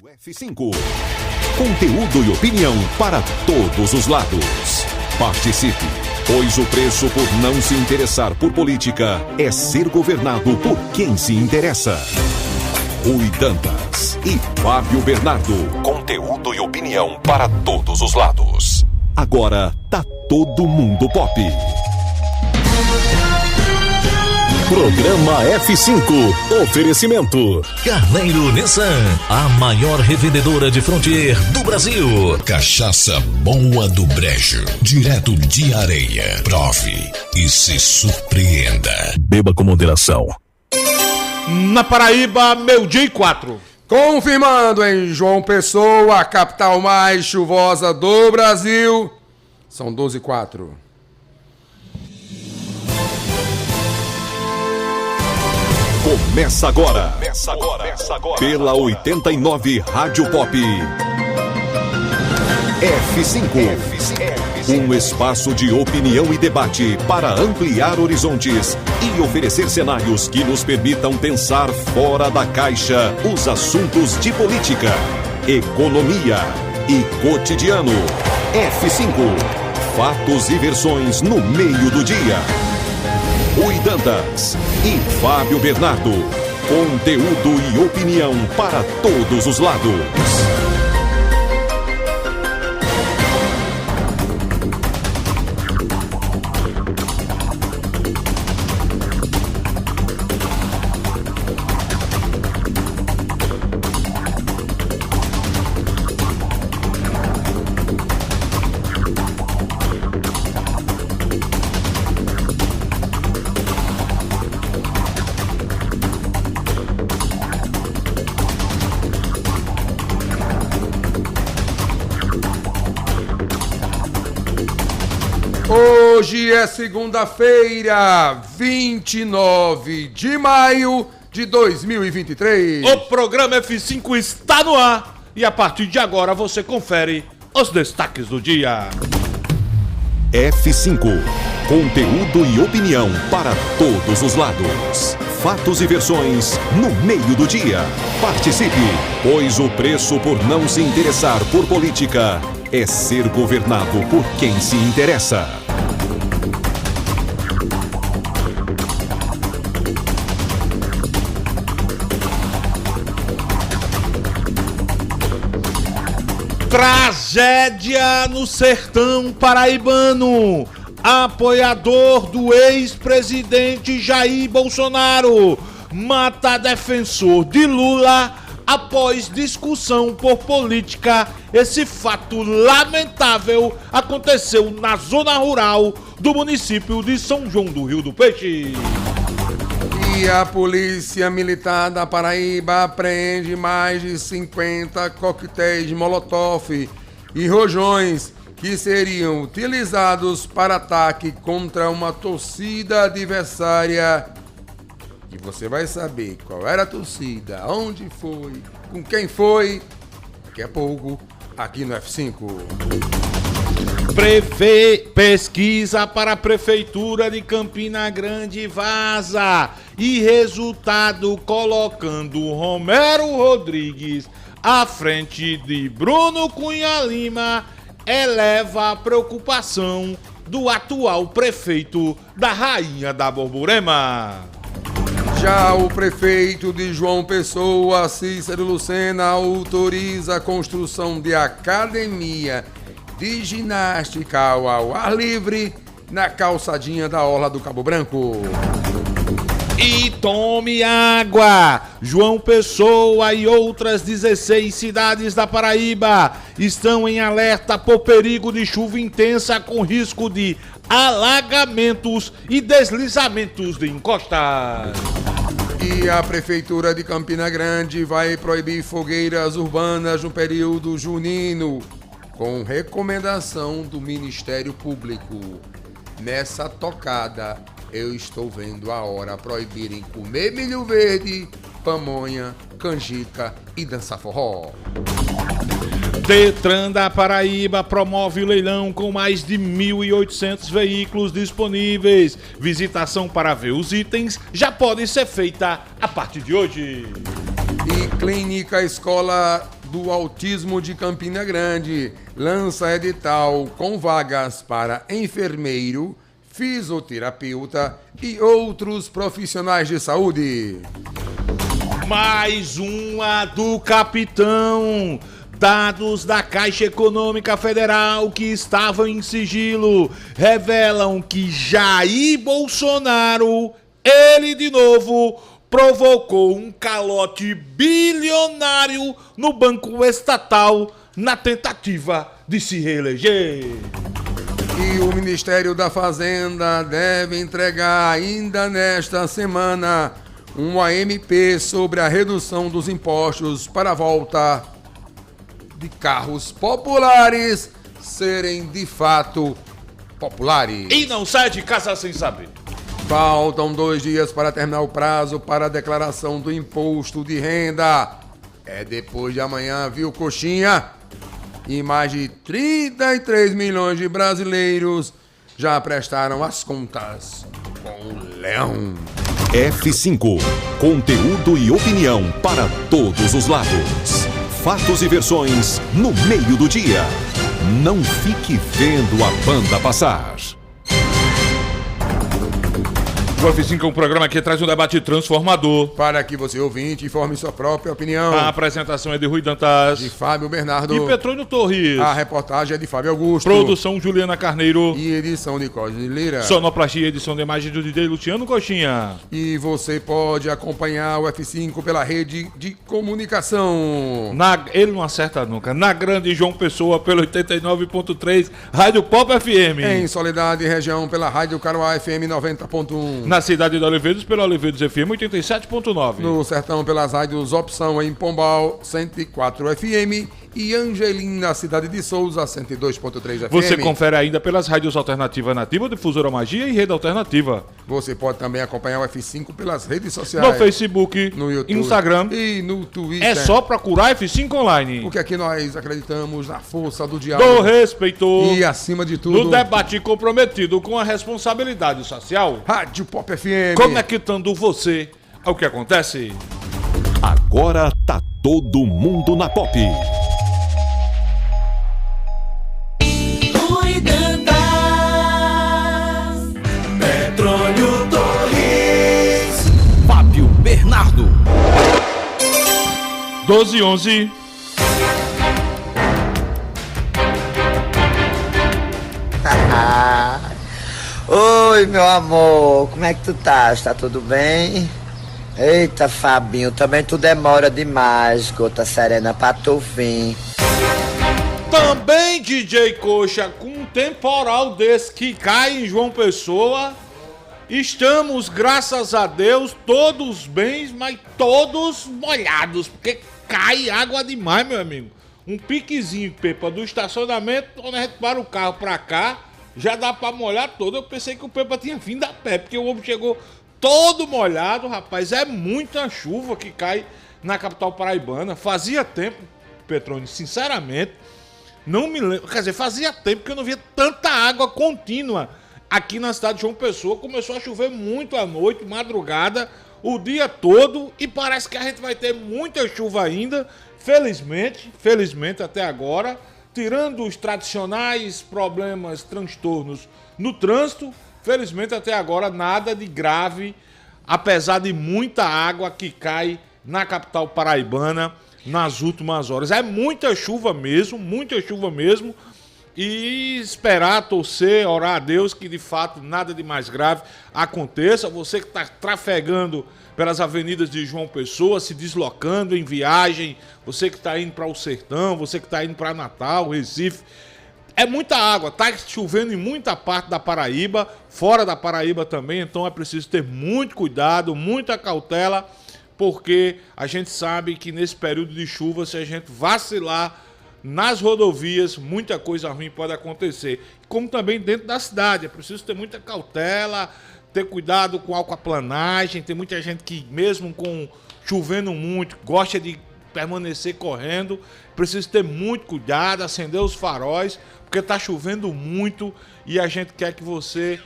F5. Conteúdo e opinião para todos os lados. Participe, pois o preço por não se interessar por política é ser governado por quem se interessa. Rui Dantas e Fábio Bernardo. Conteúdo e opinião para todos os lados. Agora tá todo mundo pop. Programa F5. Oferecimento Carneiro Nissan, a maior revendedora de Frontier do Brasil. Cachaça Boa do Brejo, direto de Areia. Prove e se surpreenda. Beba com moderação. Na Paraíba, 12:04. Confirmando em João Pessoa, a capital mais chuvosa do Brasil. São 12:04. Começa agora. Pela 89 Rádio Pop. F5. Um espaço de opinião e debate para ampliar horizontes e oferecer cenários que nos permitam pensar fora da caixa os assuntos de política, economia e cotidiano. F5. Fatos e versões no meio do dia. Rui Dantas e Fábio Bernardo. Conteúdo e opinião para todos os lados. Hoje é segunda-feira, 29 de maio de 2023. O programa F5 está no ar e a partir de agora você confere os destaques do dia. F5. Conteúdo e opinião para todos os lados. Fatos e versões no meio do dia. Participe, pois o preço por não se interessar por política é ser governado por quem se interessa. Tragédia no sertão paraibano. Apoiador do ex-presidente Jair Bolsonaro mata defensor de Lula após discussão por política. Esse fato lamentável aconteceu na zona rural do município de São João do Rio do Peixe. E a Polícia Militar da Paraíba apreende mais de 50 coquetéis de Molotov e rojões que seriam utilizados para ataque contra uma torcida adversária. E você vai saber qual era a torcida, onde foi, com quem foi, daqui a pouco, aqui no F5. Pesquisa para a Prefeitura de Campina Grande vaza e resultado colocando Romero Rodrigues à frente de Bruno Cunha Lima eleva a preocupação do atual prefeito da Rainha da Borborema. Já o prefeito de João Pessoa, Cícero Lucena, autoriza a construção de academia de ginástica ao ar livre na calçadinha da Orla do Cabo Branco. E tome água! João Pessoa e outras 16 cidades da Paraíba estão em alerta por perigo de chuva intensa com risco de alagamentos e deslizamentos de encostas. E a Prefeitura de Campina Grande vai proibir fogueiras urbanas no período junino, com recomendação do Ministério Público. Nessa tocada, eu estou vendo a hora proibirem comer milho verde, pamonha, canjica e dançar forró. Detran da Paraíba promove o leilão com mais de 1.800 veículos disponíveis. Visitação para ver os itens já pode ser feita a partir de hoje. E Clínica Escola do Autismo de Campina Grande lança edital com vagas para enfermeiro, fisioterapeuta e outros profissionais de saúde. Mais uma do capitão. Dados da Caixa Econômica Federal que estavam em sigilo revelam que Jair Bolsonaro, ele de novo, provocou um calote bilionário no Banco Estatal na tentativa de se reeleger. E o Ministério da Fazenda deve entregar ainda nesta semana uma MP sobre a redução dos impostos para a volta de carros populares serem de fato populares. E não sai de casa sem saber. Faltam 2 dias para terminar o prazo para a declaração do imposto de renda. É depois de amanhã, viu, coxinha? E mais de 33 milhões de brasileiros já prestaram as contas com o leão. F5. Conteúdo e opinião para todos os lados. Fatos e versões no meio do dia. Não fique vendo a banda passar. O F5 é um programa que traz um debate transformador. Para que você, ouvinte, informe sua própria opinião. A apresentação é de Rui Dantas, De Fábio Bernardo. e Petrônio Torres. A reportagem é de Fábio Augusto. Produção Juliana Carneiro. E edição de Cosme Lira. Sonoplastia e edição de imagem do DJ Luciano Coxinha. E você pode acompanhar o F5 pela rede de comunicação. Ele não acerta nunca. Na Grande João Pessoa, pelo 89.3, Rádio Pop FM. Em Soledade Região, pela Rádio Caruá FM 90.1. Na cidade de Oliveiros, pela Oliveiros FM 87.9. No Sertão, pelas rádios Opção em Pombal 104 FM. E Angelina, cidade de Souza, 102.3 FM. Você confere ainda pelas rádios Alternativa Nativa, Difusora Magia e Rede Alternativa. Você pode também acompanhar o F5 pelas redes sociais. No Facebook, no YouTube, Instagram e no Twitter. É só procurar F5 Online. Porque aqui nós acreditamos na força do diálogo. Do respeito. E acima de tudo, no debate comprometido com a responsabilidade social. Rádio Pop FM. Conectando você ao que acontece. Agora tá todo mundo na Pop. Petrônio Torres, Fábio Bernardo. 12:11. Oi, meu amor, como é que tu tá? Tá tudo bem? Eita, Fabinho, também tu demora demais, gota serena, pra tu vir. Também, DJ Coxa, com um temporal desse que cai em João Pessoa, estamos, graças a Deus, todos bens, mas todos molhados, porque cai água demais, meu amigo. Um piquezinho, Pepa, do estacionamento, quando a gente para o carro pra cá, já dá pra molhar todo. Eu pensei que o Pepa tinha vindo a pé, porque o homem chegou todo molhado, rapaz. É muita chuva que cai na capital paraibana. Fazia tempo, Petrônio, sinceramente, não me lembro. Quer dizer, fazia tempo que eu não via tanta água contínua aqui na cidade de João Pessoa. Começou a chover muito à noite, madrugada, o dia todo. E parece que a gente vai ter muita chuva ainda. Felizmente até agora. Tirando os tradicionais problemas, transtornos no trânsito, felizmente até agora nada de grave, apesar de muita água que cai na capital paraibana nas últimas horas. É muita chuva mesmo, e esperar, torcer, orar a Deus que de fato nada de mais grave aconteça. Você que está trafegando pelas avenidas de João Pessoa, se deslocando em viagem, você que está indo para o Sertão, você que está indo para Natal, Recife, é muita água, está chovendo em muita parte da Paraíba, fora da Paraíba também, então é preciso ter muito cuidado, muita cautela, porque a gente sabe que nesse período de chuva, se a gente vacilar nas rodovias, muita coisa ruim pode acontecer. Como também dentro da cidade, é preciso ter muita cautela, ter cuidado com a aquaplanagem. Tem muita gente que, mesmo com chovendo muito, gosta de permanecer correndo. Precisa ter muito cuidado, acender os faróis, porque está chovendo muito e a gente quer que você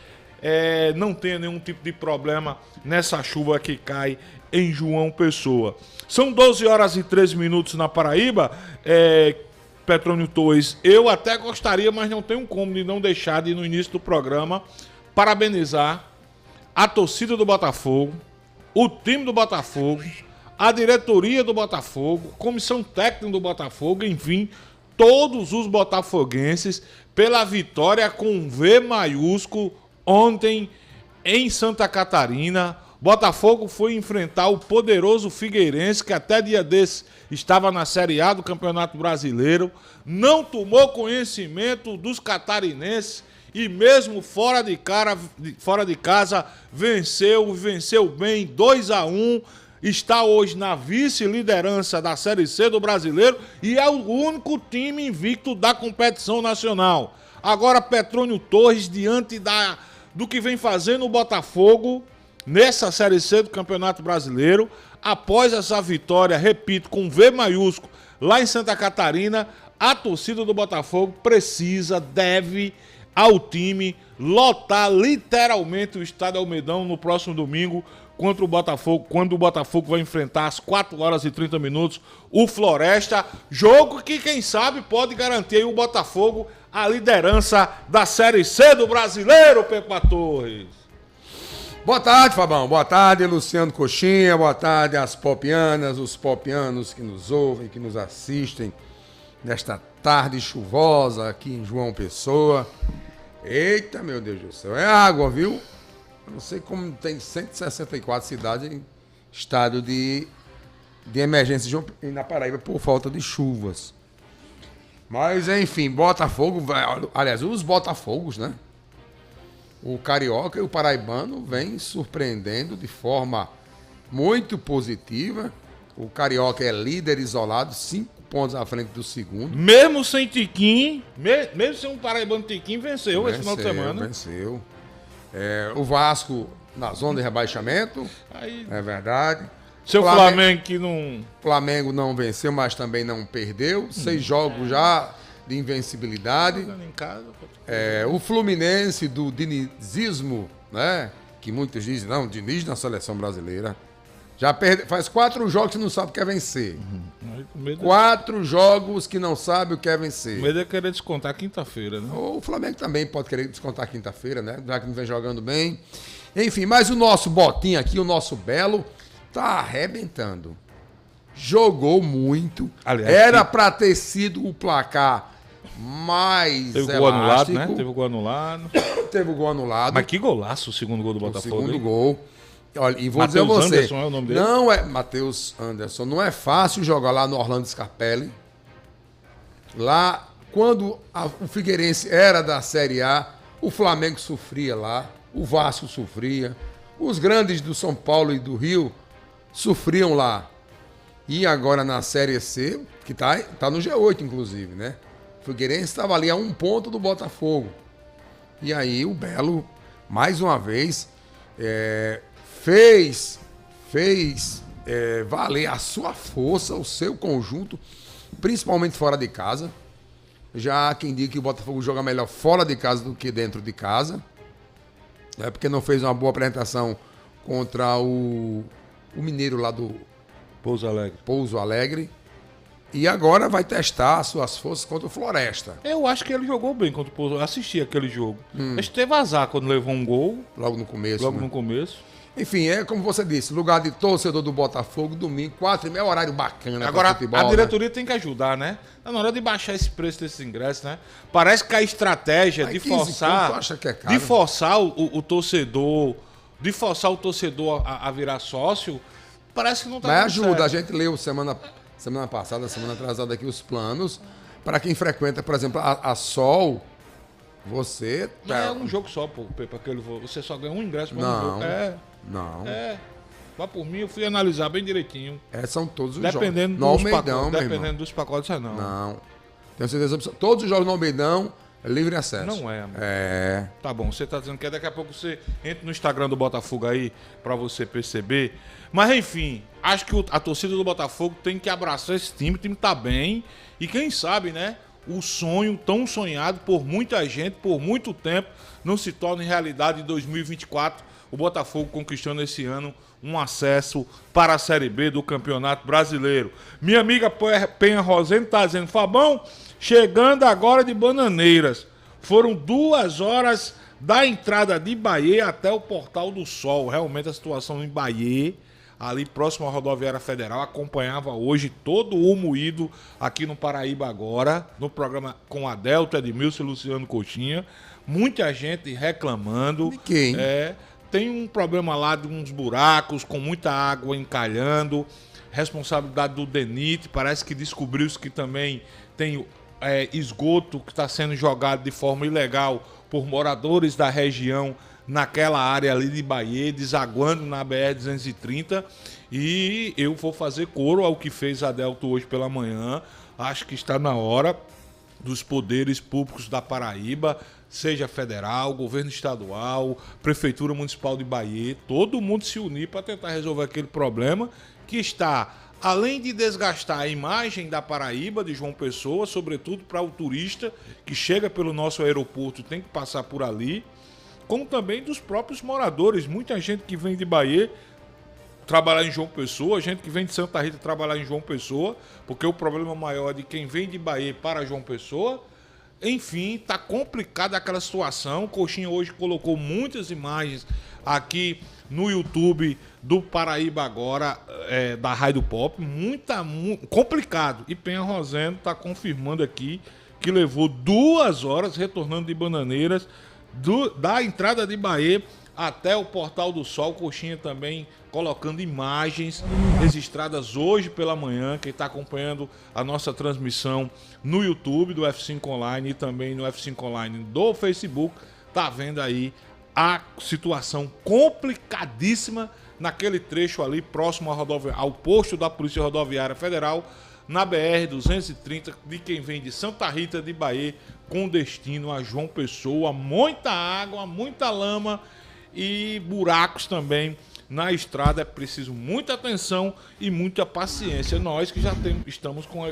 não tenha nenhum tipo de problema nessa chuva que cai em João Pessoa. São 12 horas e 13 minutos na Paraíba. Petrônio Torres, eu até gostaria, mas não tenho como de não deixar de, no início do programa, parabenizar a torcida do Botafogo, o time do Botafogo, a diretoria do Botafogo, comissão técnica do Botafogo, enfim, todos os botafoguenses pela vitória com V maiúsculo ontem em Santa Catarina. Botafogo foi enfrentar o poderoso Figueirense, que até dia desse estava na Série A do Campeonato Brasileiro, não tomou conhecimento dos catarinenses e mesmo fora de casa venceu bem 2-1, está hoje na vice-liderança da Série C do Brasileiro e é o único time invicto da competição nacional. Agora Petrônio Torres, diante do que vem fazendo o Botafogo nessa Série C do Campeonato Brasileiro, após essa vitória, repito, com V maiúsculo, lá em Santa Catarina, a torcida do Botafogo deve ao time lotar literalmente o Estádio Almedão no próximo domingo contra o Botafogo, quando o Botafogo vai enfrentar às 4 horas e 30 minutos o Floresta, jogo que quem sabe pode garantir aí o Botafogo a liderança da Série C do Brasileiro, Pepa Torres. Boa tarde, Fabão. Boa tarde, Luciano Coxinha. Boa tarde às popianas, os popianos que nos ouvem, que nos assistem nesta tarde chuvosa aqui em João Pessoa. Eita, meu Deus do céu. É água, viu? Eu não sei como tem 164 cidades em estado de emergência na Paraíba por falta de chuvas. Mas, enfim, Botafogo, aliás, os Botafogos, né? O carioca e o paraibano vêm surpreendendo de forma muito positiva. O carioca é líder isolado, 5 pontos à frente do segundo. Mesmo sem Tiquim, mesmo sem um paraibano Tiquim, venceu esse final de semana. Venceu. O Vasco na zona de rebaixamento, é verdade. Seu Flamengo que não... Flamengo não venceu, mas também não perdeu. 6 jogos já de invencibilidade. Em casa, o Fluminense do dinizismo, né? Que muitos dizem, não, Diniz na seleção brasileira. Já faz 4 jogos que não sabe o que é vencer. 4 jogos que não sabe o que é vencer. O medo é querer descontar quinta-feira, né? O Flamengo também pode querer descontar quinta-feira, né? Já que não vem jogando bem. Enfim, mas o nosso Botinho aqui, o nosso Belo, tá arrebentando. Jogou muito. Aliás, era pra ter sido o placar mais teve gol anulado, né? Teve gol anulado. Teve o gol anulado. Mas que golaço o segundo gol do Botafogo. O segundo hein? gol. Olha, e vou Matheus dizer a você. Anderson é o nome dele? Não é Matheus Anderson. Não é fácil jogar lá no Orlando Scarpelli. Lá, quando o Figueirense era da Série A, o Flamengo sofria lá, o Vasco sofria, os grandes do São Paulo e do Rio sofriam lá. E agora na Série C, que tá no G8, inclusive, né? O Figueirense estava ali a 1 ponto do Botafogo. E aí o Belo, mais uma vez, fez valer a sua força, o seu conjunto, principalmente fora de casa. Já quem diz que o Botafogo joga melhor fora de casa do que dentro de casa. É porque não fez uma boa apresentação contra o Mineiro lá do Pouso Alegre. E agora vai testar as suas forças contra o Floresta. Eu acho que ele jogou bem contra o Pouso. Eu assisti aquele jogo. Mas teve azar quando levou um gol. Logo no começo. Enfim, é como você disse, lugar de torcedor do Botafogo, domingo, 4h30, horário bacana. Agora, futebol, a diretoria tem que ajudar, né? Tá na hora de baixar esse preço desses ingressos, né? Parece que a estratégia de forçar... Acha que é caro? De forçar o torcedor... De forçar o torcedor a virar sócio, parece que não tá Mas dando ajuda, certo. a gente leu semana passada, semana atrasada aqui, os planos, para quem frequenta, por exemplo, a Sol, você... Não é um jogo só, pô, Pepa, você só ganha um ingresso para um jogo. Não. Vá por mim, eu fui analisar bem direitinho. São todos os dependendo jogos. Dependendo dos pacotes, não. Não. Tenho certeza. Todos os jogos no Almeidão é livre acesso. Não é, amor. É. Tá bom, você tá dizendo que daqui a pouco você entra no Instagram do Botafogo aí pra você perceber. Mas enfim, acho que a torcida do Botafogo tem que abraçar esse time. O time tá bem. E quem sabe, né? o sonho tão sonhado por muita gente, por muito tempo, não se torne realidade em 2024. O Botafogo conquistando esse ano um acesso para a Série B do Campeonato Brasileiro. Minha amiga Penha Rosendo está dizendo, Fabão, chegando agora de Bananeiras. Foram 2 horas da entrada de Bahia até o Portal do Sol. Realmente a situação em Bahia, ali próximo à Rodoviária Federal, acompanhava hoje todo o moído aqui no Paraíba Agora, no programa com Adelto, Edmilson e Luciano Coutinho. Muita gente reclamando. De quem? Tem um problema lá de uns buracos, com muita água encalhando. Responsabilidade do DENIT, parece que descobriu-se que também tem esgoto que está sendo jogado de forma ilegal por moradores da região naquela área ali de Bahia, desaguando na BR-230, e eu vou fazer coro ao que fez Adelto hoje pela manhã. Acho que está na hora dos poderes públicos da Paraíba, seja federal, governo estadual, Prefeitura Municipal de Bahia, todo mundo se unir para tentar resolver aquele problema que está, além de desgastar a imagem da Paraíba, de João Pessoa, sobretudo para o turista que chega pelo nosso aeroporto e tem que passar por ali, como também dos próprios moradores. Muita gente que vem de Bahia trabalhar em João Pessoa, gente que vem de Santa Rita trabalhar em João Pessoa, porque o problema maior é de quem vem de Bahia para João Pessoa. Enfim, tá complicada aquela situação. O Coxinha hoje colocou muitas imagens aqui no YouTube do Paraíba Agora, da Rádio Pop, muito complicado. E Penha Rosendo tá confirmando aqui que levou 2 horas retornando de Bananeiras, da entrada de Bahia até o Portal do Sol. Coxinha também colocando imagens registradas hoje pela manhã. Quem está acompanhando a nossa transmissão no YouTube do F5 Online e também no F5 Online do Facebook, tá vendo aí a situação complicadíssima naquele trecho ali próximo ao posto da Polícia Rodoviária Federal, na BR-230, de quem vem de Santa Rita de Bahia com destino a João Pessoa. Muita água, muita lama e buracos também na estrada. É preciso muita atenção e muita paciência. Nós que já estamos com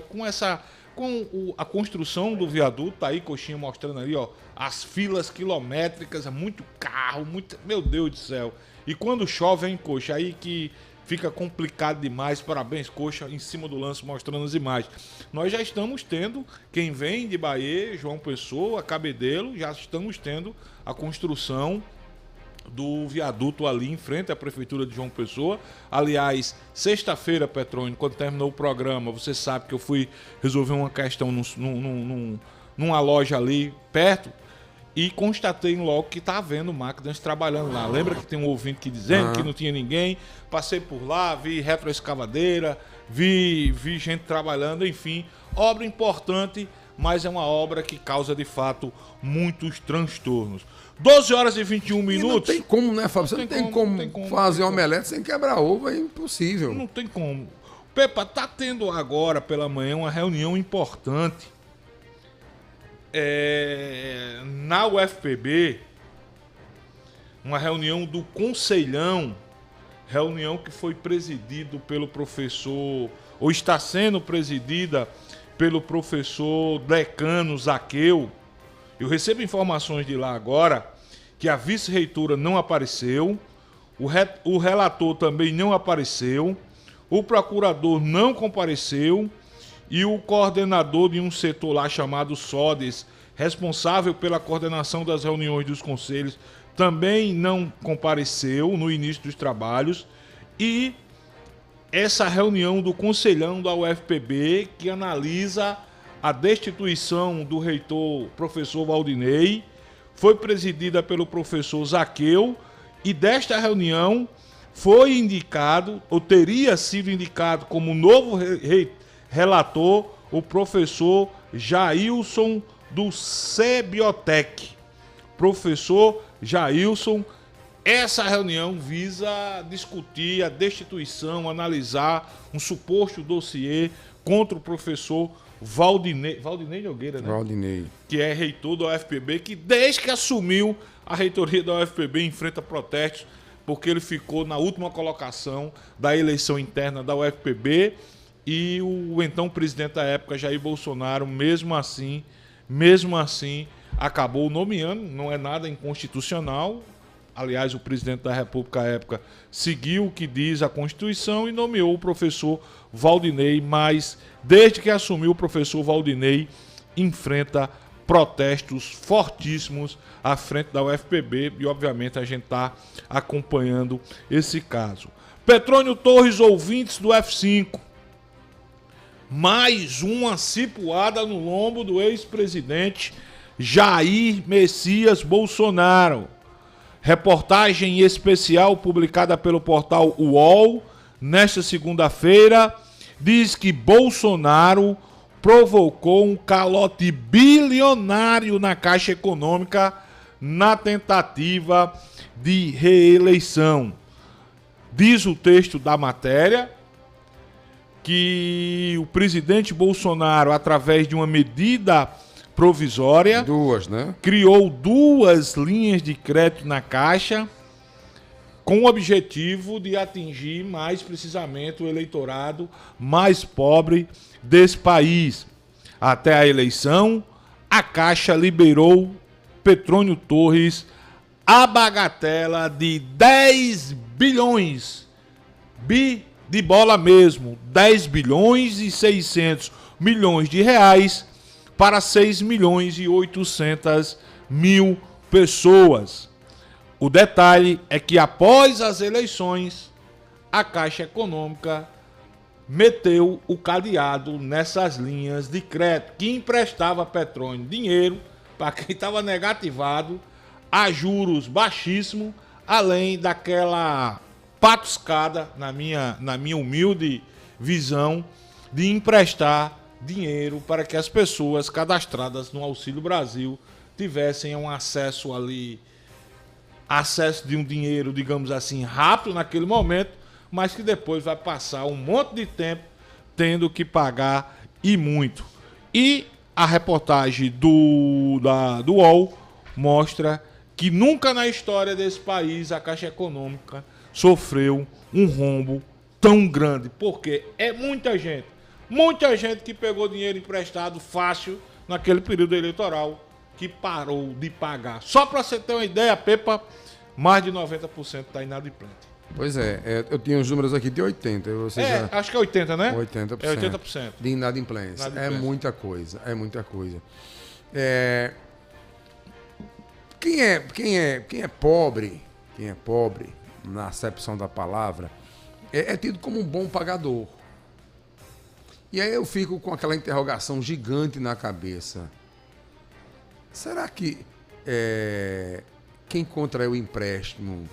a construção do viaduto, tá aí Coxinha mostrando ali, ó, as filas quilométricas, muito carro, meu Deus do céu. E quando chove, hein, Coxa, aí que fica complicado demais. Parabéns, Coxa, em cima do lance mostrando as imagens. Nós já estamos tendo, quem vem de Bahia, João Pessoa, Cabedelo, já estamos tendo a construção do viaduto ali em frente à Prefeitura de João Pessoa. Aliás, sexta-feira, Petrônio, quando terminou o programa, você sabe que eu fui resolver uma questão numa loja ali perto e constatei logo que tá havendo máquinas trabalhando lá. Lembra que tem um ouvinte que dizendo que não tinha ninguém? Passei por lá, vi retroescavadeira, vi gente trabalhando, enfim, obra importante, mas é uma obra que causa de fato muitos transtornos. 12 horas e 21 minutos. Não tem como, né, Fábio? Você não tem como fazer omelete sem quebrar ovo, é impossível. Não tem como. Pepa, tá tendo agora pela manhã uma reunião importante na UFPB, uma reunião do Conselhão, reunião que foi presidido pelo professor, ou está sendo presidida pelo professor decano Zaqueu. Eu recebo informações de lá agora que a vice-reitora não apareceu, o relator também não apareceu, o procurador não compareceu e o coordenador de um setor lá chamado SODES, responsável pela coordenação das reuniões dos conselhos, também não compareceu no início dos trabalhos. E essa reunião do Conselhão da UFPB, que analisa a destituição do reitor professor Valdinei, foi presidida pelo professor Zaqueu, e desta reunião foi indicado, ou teria sido indicado como novo relator, o professor Jailson do CBiotec. Professor Jailson, essa reunião visa discutir a destituição, analisar um suposto dossiê contra o professor Valdinei Nogueira, né? Valdinei. Que é reitor da UFPB, que desde que assumiu a reitoria da UFPB enfrenta protestos, porque ele ficou na última colocação da eleição interna da UFPB e o então presidente da época, Jair Bolsonaro, mesmo assim, acabou nomeando, não é nada inconstitucional. Aliás, o presidente da República à época seguiu o que diz a Constituição e nomeou o professor Waldinei, mas desde que assumiu, o professor Waldinei enfrenta protestos fortíssimos à frente da UFPB e, obviamente, a gente está acompanhando esse caso. Petrônio Torres, ouvintes do F5. Mais uma cipuada no lombo do ex-presidente Jair Messias Bolsonaro. Reportagem especial publicada pelo portal UOL nesta segunda-feira diz que Bolsonaro provocou um calote bilionário na Caixa Econômica na tentativa de reeleição. Diz o texto da matéria que o presidente Bolsonaro, através de uma medida provisória, criou 2 linhas de crédito na Caixa com o objetivo de atingir mais precisamente o eleitorado mais pobre desse país. Até a eleição, a Caixa liberou Petrônio Torres a bagatela de 10 bilhões, de bola mesmo, 10 bilhões e 600 milhões de reais para 6 milhões e 800 mil pessoas. O detalhe é que após as eleições, a Caixa Econômica meteu o cadeado nessas linhas de crédito, que emprestava a Petrônio dinheiro para quem estava negativado a juros baixíssimos, além daquela patuscada, na minha humilde visão, de emprestar dinheiro para que as pessoas cadastradas no Auxílio Brasil tivessem um acesso de um dinheiro, digamos assim, rápido naquele momento, mas que depois vai passar um monte de tempo tendo que pagar e muito. E a reportagem do UOL mostra que nunca na história desse país a Caixa Econômica sofreu um rombo tão grande, porque é muita gente que pegou dinheiro emprestado fácil naquele período eleitoral que parou de pagar. Só para você ter uma ideia, Pepa, mais de 90% está inadimplente. Pois é, eu tinha os números aqui de 80. Acho que é 80, né? 80%. É 80%. De inadimplência. É muita coisa, Quem é pobre, na acepção da palavra, é tido como um bom pagador. E aí eu fico com aquela interrogação gigante na cabeça. Será que quem contraiu o empréstimo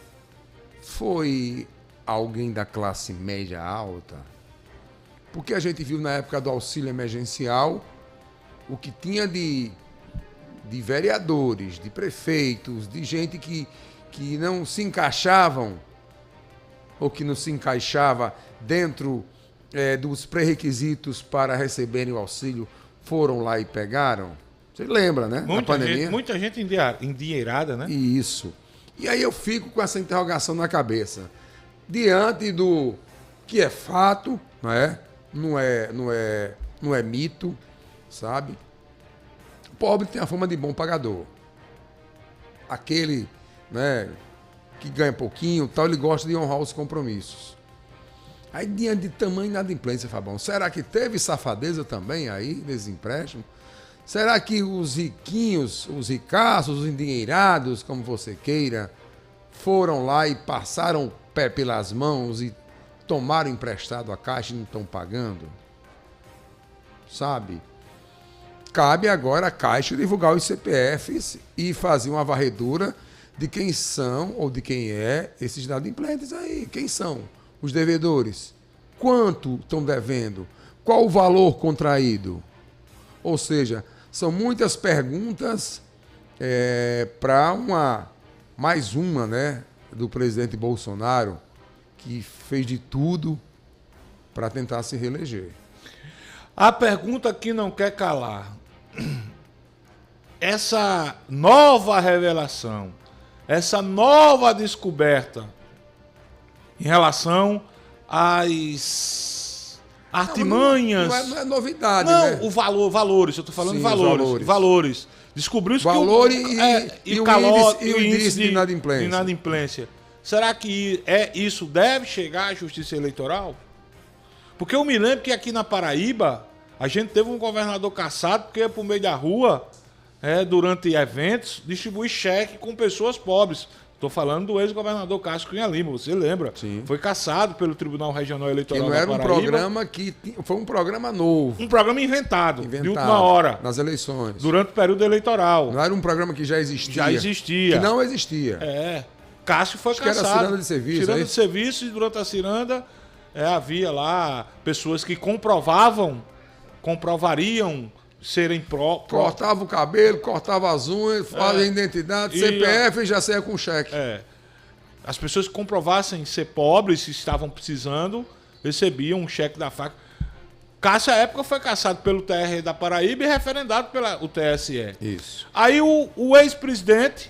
foi alguém da classe média alta? Porque a gente viu na época do auxílio emergencial o que tinha de vereadores, de prefeitos, de gente que não se encaixavam ou que não se encaixava dentro dos pré-requisitos para receberem o auxílio, foram lá e pegaram. Você lembra, né? Na pandemia. Muita gente endinheirada, né? Isso. E aí eu fico com essa interrogação na cabeça. Diante do que é fato, não é mito, sabe? O pobre tem a fama de bom pagador. Aquele, que ganha pouquinho, tal, ele gosta de honrar os compromissos. Aí, diante de tamanho inadimplência, Fabão, será que teve safadeza também aí nesse empréstimo? Será que os riquinhos, os ricaços, os endinheirados, como você queira, foram lá e passaram o pé pelas mãos e tomaram emprestado a Caixa e não estão pagando? Sabe? Cabe agora a Caixa divulgar os CPFs e fazer uma varredura de quem são ou de quem é esses inadimplentes aí. Quem são os devedores? Quanto estão devendo? Qual o valor contraído? Ou seja, são muitas perguntas para mais uma, do presidente Bolsonaro, que fez de tudo para tentar se reeleger. A pergunta que não quer calar. Essa nova revelação, essa nova descoberta em relação artimanhas. Não é novidade, Não, né? o valor, valores, eu tô falando Sim, valores. Descobriu-se Valor que o índice de inadimplência. Será que isso deve chegar à Justiça Eleitoral? Porque eu me lembro que aqui na Paraíba, a gente teve um governador cassado porque ia por meio da rua, durante eventos, distribuir cheque com pessoas pobres. Estou falando do ex-governador Cássio Cunha Lima, você lembra? Sim. Foi cassado pelo Tribunal Regional Eleitoral da Paraíba. Que não era um programa foi um programa novo. Um programa inventado, de última hora. Nas eleições. Durante o período eleitoral. Não era um programa que já existia. Já existia. Que não existia. Cássio foi cassado. Era ciranda de serviço. Ciranda de serviço, e durante a ciranda havia lá pessoas que comprovariam serem cortava o cabelo, cortava as unhas, fazia identidade, CPF e já saia com cheque. As pessoas que comprovassem ser pobres, se estavam precisando, recebiam um cheque da faca. Cássio, à época, foi cassado pelo TRE da Paraíba e referendado pelo TSE. Isso. Aí o ex-presidente,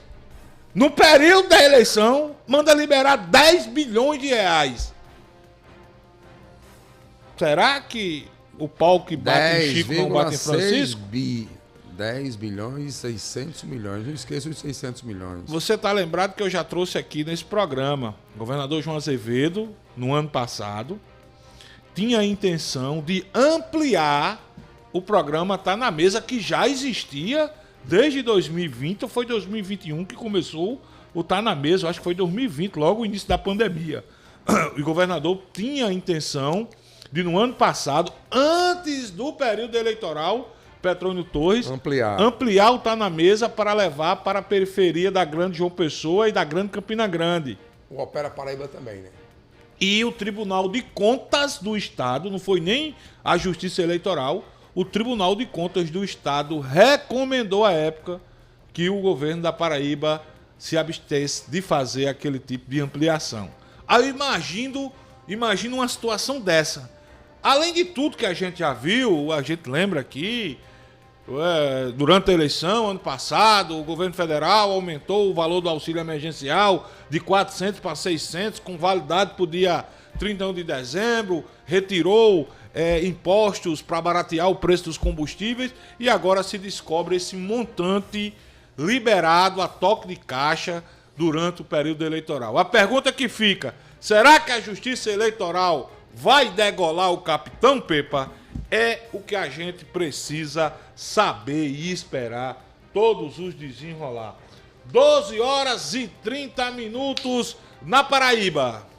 no período da eleição, manda liberar 10 bilhões de reais. Será que o pau que bate em Chico não bate em Francisco? 10 bilhões e 600 milhões. Não esqueça os 600 milhões. Você está lembrado que eu já trouxe aqui nesse programa. O governador João Azevedo, no ano passado, tinha a intenção de ampliar o programa Tá na Mesa, que já existia desde 2020, ou foi 2021 que começou o Tá na Mesa. Eu acho que foi 2020, logo o início da pandemia. O governador tinha a intenção de, no ano passado, antes do período eleitoral, Petrônio Torres ampliar o Tá na Mesa para levar para a periferia da Grande João Pessoa e da Grande Campina Grande. O Opera Paraíba também, né? E o Tribunal de Contas do Estado, não foi nem a Justiça Eleitoral, o Tribunal de Contas do Estado recomendou à época que o governo da Paraíba se abstesse de fazer aquele tipo de ampliação. Aí imagino uma situação dessa. Além de tudo que a gente já viu, a gente lembra aqui, durante a eleição, ano passado, o governo federal aumentou o valor do auxílio emergencial de 400 para 600, com validade para o dia 31 de dezembro, retirou impostos para baratear o preço dos combustíveis e agora se descobre esse montante liberado a toque de caixa durante o período eleitoral. A pergunta que fica, será que a Justiça Eleitoral vai degolar o capitão Pepa? É o que a gente precisa saber e esperar todos os desenrolar. 12 horas e 30 minutos na Paraíba.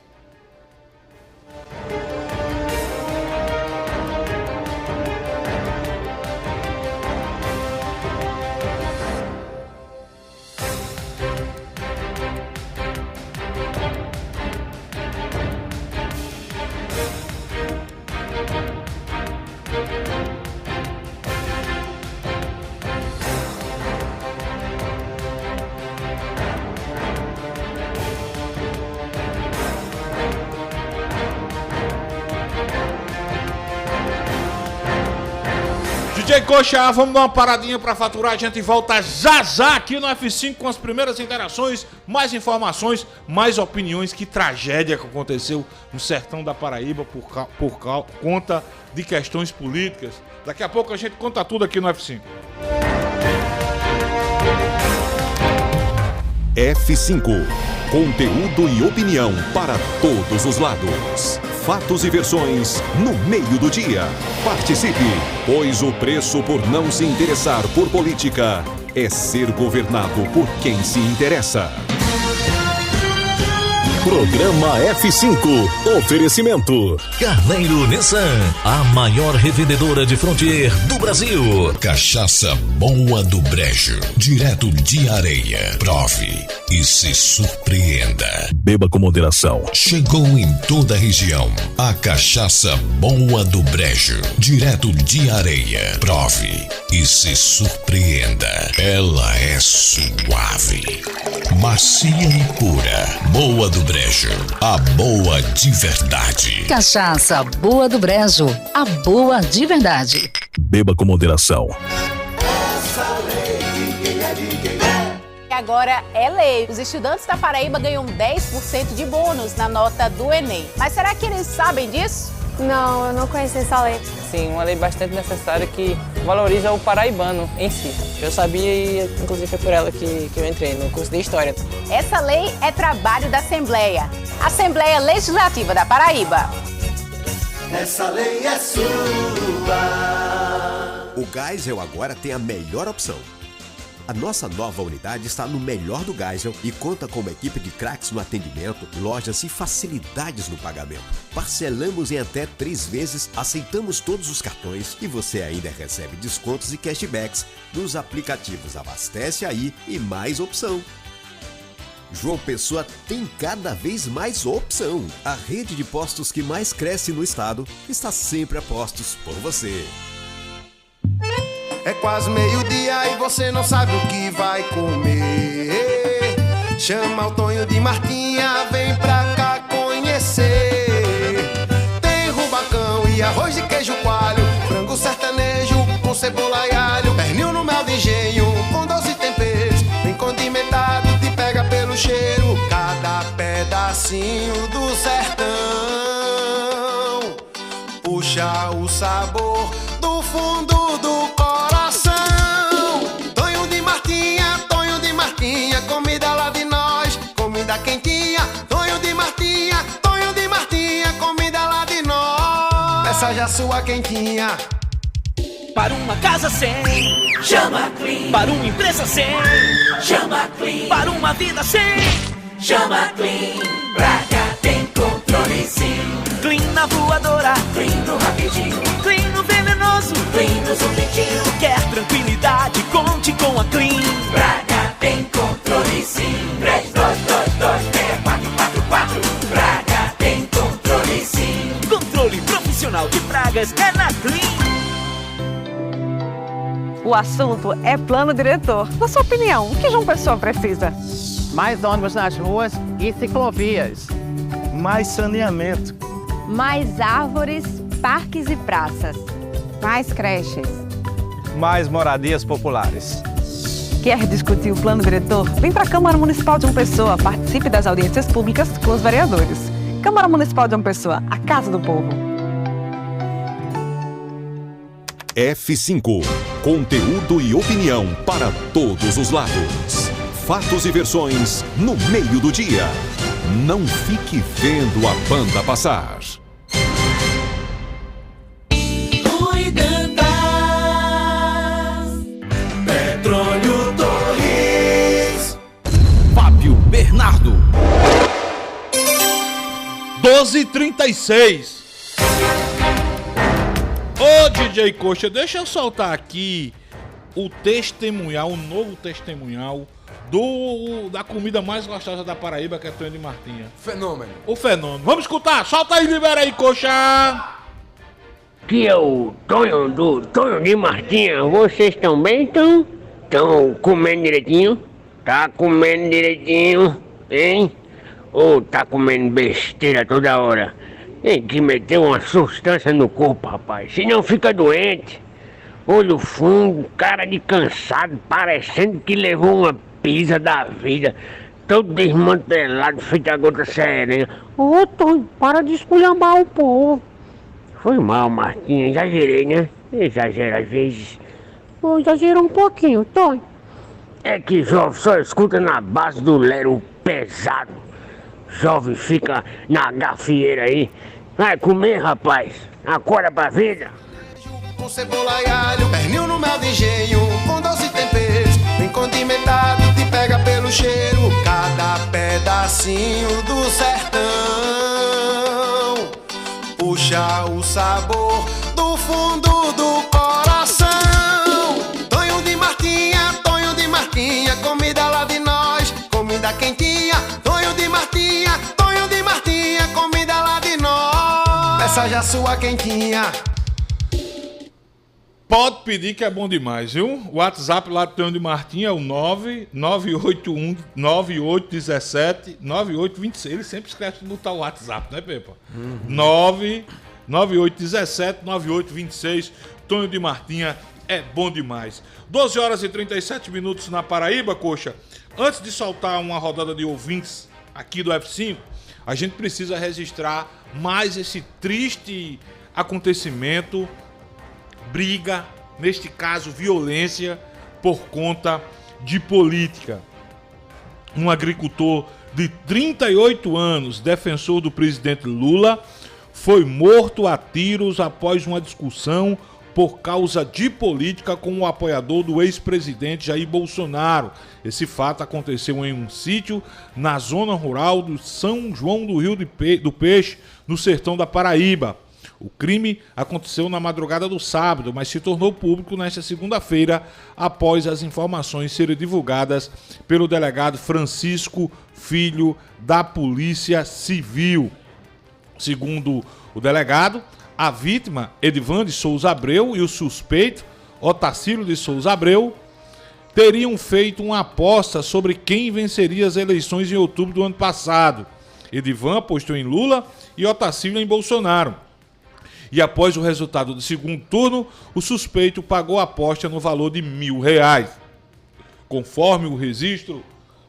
DJ Coxa, vamos dar uma paradinha para faturar, a gente volta já aqui no F5 com as primeiras interações, mais informações, mais opiniões. Que tragédia que aconteceu no sertão da Paraíba por conta de questões políticas. Daqui a pouco a gente conta tudo aqui no F5. F5. Conteúdo e opinião para todos os lados. Fatos e versões no meio do dia. Participe, pois o preço por não se interessar por política é ser governado por quem se interessa. Programa F5. Oferecimento Carneiro Nissan, a maior revendedora de Frontier do Brasil. Cachaça Boa do Brejo, direto de Areia. Prove e se surpreenda. Beba com moderação. Chegou em toda a região a Cachaça Boa do Brejo, direto de Areia. Prove e se surpreenda. Ela é suave, macia e pura. Boa do Brejo, a boa de verdade. Cachaça Boa do Brejo, a boa de verdade. Beba com moderação. Agora é lei. Os estudantes da Paraíba ganham 10% de bônus na nota do Enem. Mas será que eles sabem disso? Não, eu não conheci essa lei. Sim, uma lei bastante necessária que valoriza o paraibano em si. Eu sabia e, inclusive, foi por ela que eu entrei no curso de História. Essa lei é trabalho da Assembleia. Assembleia Legislativa da Paraíba. Essa lei é sua. O Geisel agora tem a melhor opção. A nossa nova unidade está no melhor do Geisel e conta com uma equipe de craques no atendimento, lojas e facilidades no pagamento. Parcelamos em até 3 vezes, aceitamos todos os cartões e você ainda recebe descontos e cashbacks nos aplicativos Abastece Aí e Mais Opção. João Pessoa tem cada vez mais opção. A rede de postos que mais cresce no estado está sempre a postos por você. É quase meio-dia e você não sabe o que vai comer. Chama o Tonho de Martinha, vem pra cá conhecer. Tem rubacão e arroz de queijo coalho, frango sertanejo com cebola e alho, pernil no mel de engenho com doce temperos, bem condimentado, te pega pelo cheiro. Cada pedacinho do sertão puxa o sabor do fundo do coração. Tonho de Martinha, comida lá de nós, comida quentinha. Tonho de Martinha, comida lá de nós. Peça já sua quentinha. Para uma casa sem, chama Clean. Para uma empresa sem, chama Clean. Para uma vida sem, chama Clean. Pra cá tem controle sim. Clean na voadora, Clean no rapidinho, Clean no venenoso, Clean no zumbitinho. Quer tranquilidade, conte com a Clean. Pra cá tem controle sim. 3, 2, 2, 2, 6, 4, 4, 4. Pra cá tem controle sim. Controle profissional de pragas é na Clean. O assunto é plano diretor. Na sua opinião, o que João Pessoa precisa? Mais ônibus nas ruas e ciclovias. Mais saneamento. Mais árvores, parques e praças. Mais creches. Mais moradias populares. Quer discutir o plano diretor? Vem para a Câmara Municipal de João Pessoa. Participe das audiências públicas com os vereadores. Câmara Municipal de João Pessoa, a Casa do Povo. F5. Conteúdo e opinião para todos os lados. Fatos e versões no meio do dia. Não fique vendo a banda passar. Petróleo Torres. Fábio Bernardo. 12h36. Ô DJ Coxa, deixa eu soltar aqui o testemunhal, o novo testemunhal da comida mais gostosa da Paraíba, que é Tonho de Martinha. Fenômeno. O fenômeno. Vamos escutar? Solta aí, libera aí, Coxa. Que é o Tonho do Tonho de Martinha. Vocês estão bem? Estão comendo direitinho? Tá comendo direitinho, hein? Ou tá comendo besteira toda hora? Tem que meter uma substância no corpo, rapaz. Senão fica doente. Olho fundo, cara de cansado, parecendo que levou uma pisa da vida. Todo desmantelado, feito a gota serena. Ô, Tonho, para de esculhambar o povo. Foi mal, Martinha, exagerei, né? Exagera às vezes. Pô, exagerou um pouquinho, Tonho. É que jovem só escuta na base do lero pesado. Jovem fica na gafieira aí. Vai comer, rapaz. Acorda pra vida. Com cebola e alho, pernil no mel de engenho, com doce temperos, bem condimentado, te pega pelo cheiro. Cada pedacinho do sertão puxa o sabor do fundo do coração. Tonho de Martinha, comida lá de nós, comida quentinha. Tonho de Martinha, comida lá de nós. Peça já sua quentinha. Pode pedir que é bom demais, viu? O WhatsApp lá do Tonho de Martinha é o 998179826. Ele sempre esquece de botar o WhatsApp, né, Pepa? 998179826. Tonho de Martinha é bom demais. 12h37 na Paraíba, Coxa. Antes de soltar uma rodada de ouvintes aqui do F5, A gente precisa registrar mais esse triste acontecimento, briga, neste caso violência, por conta de política. Um agricultor de 38 anos, defensor do presidente Lula, foi morto a tiros após uma discussão por causa de política com o apoiador do ex-presidente Jair Bolsonaro. Esse fato aconteceu em um sítio na zona rural do São João do Rio do Peixe, no sertão da Paraíba. O crime aconteceu na madrugada do sábado, mas se tornou público nesta segunda-feira, após as informações serem divulgadas pelo delegado Francisco Filho, da Polícia Civil. Segundo o delegado, a vítima, Edivan de Souza Abreu, e o suspeito, Otacílio de Souza Abreu, teriam feito uma aposta sobre quem venceria as eleições em outubro do ano passado. Edivan apostou em Lula e Otacílio em Bolsonaro. E após o resultado do segundo turno, o suspeito pagou a aposta no valor de R$1.000. Conforme o registro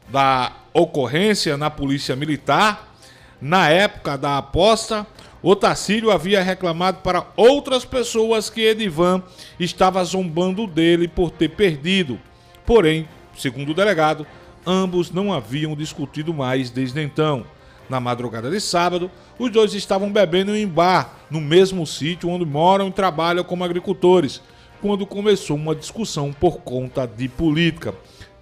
da ocorrência na Polícia Militar, na época da aposta, Otacílio havia reclamado para outras pessoas que Edivan estava zombando dele por ter perdido. Porém, segundo o delegado, ambos não haviam discutido mais desde então. Na madrugada de sábado, os dois estavam bebendo em um bar, no mesmo sítio onde moram e trabalham como agricultores, quando começou uma discussão por conta de política.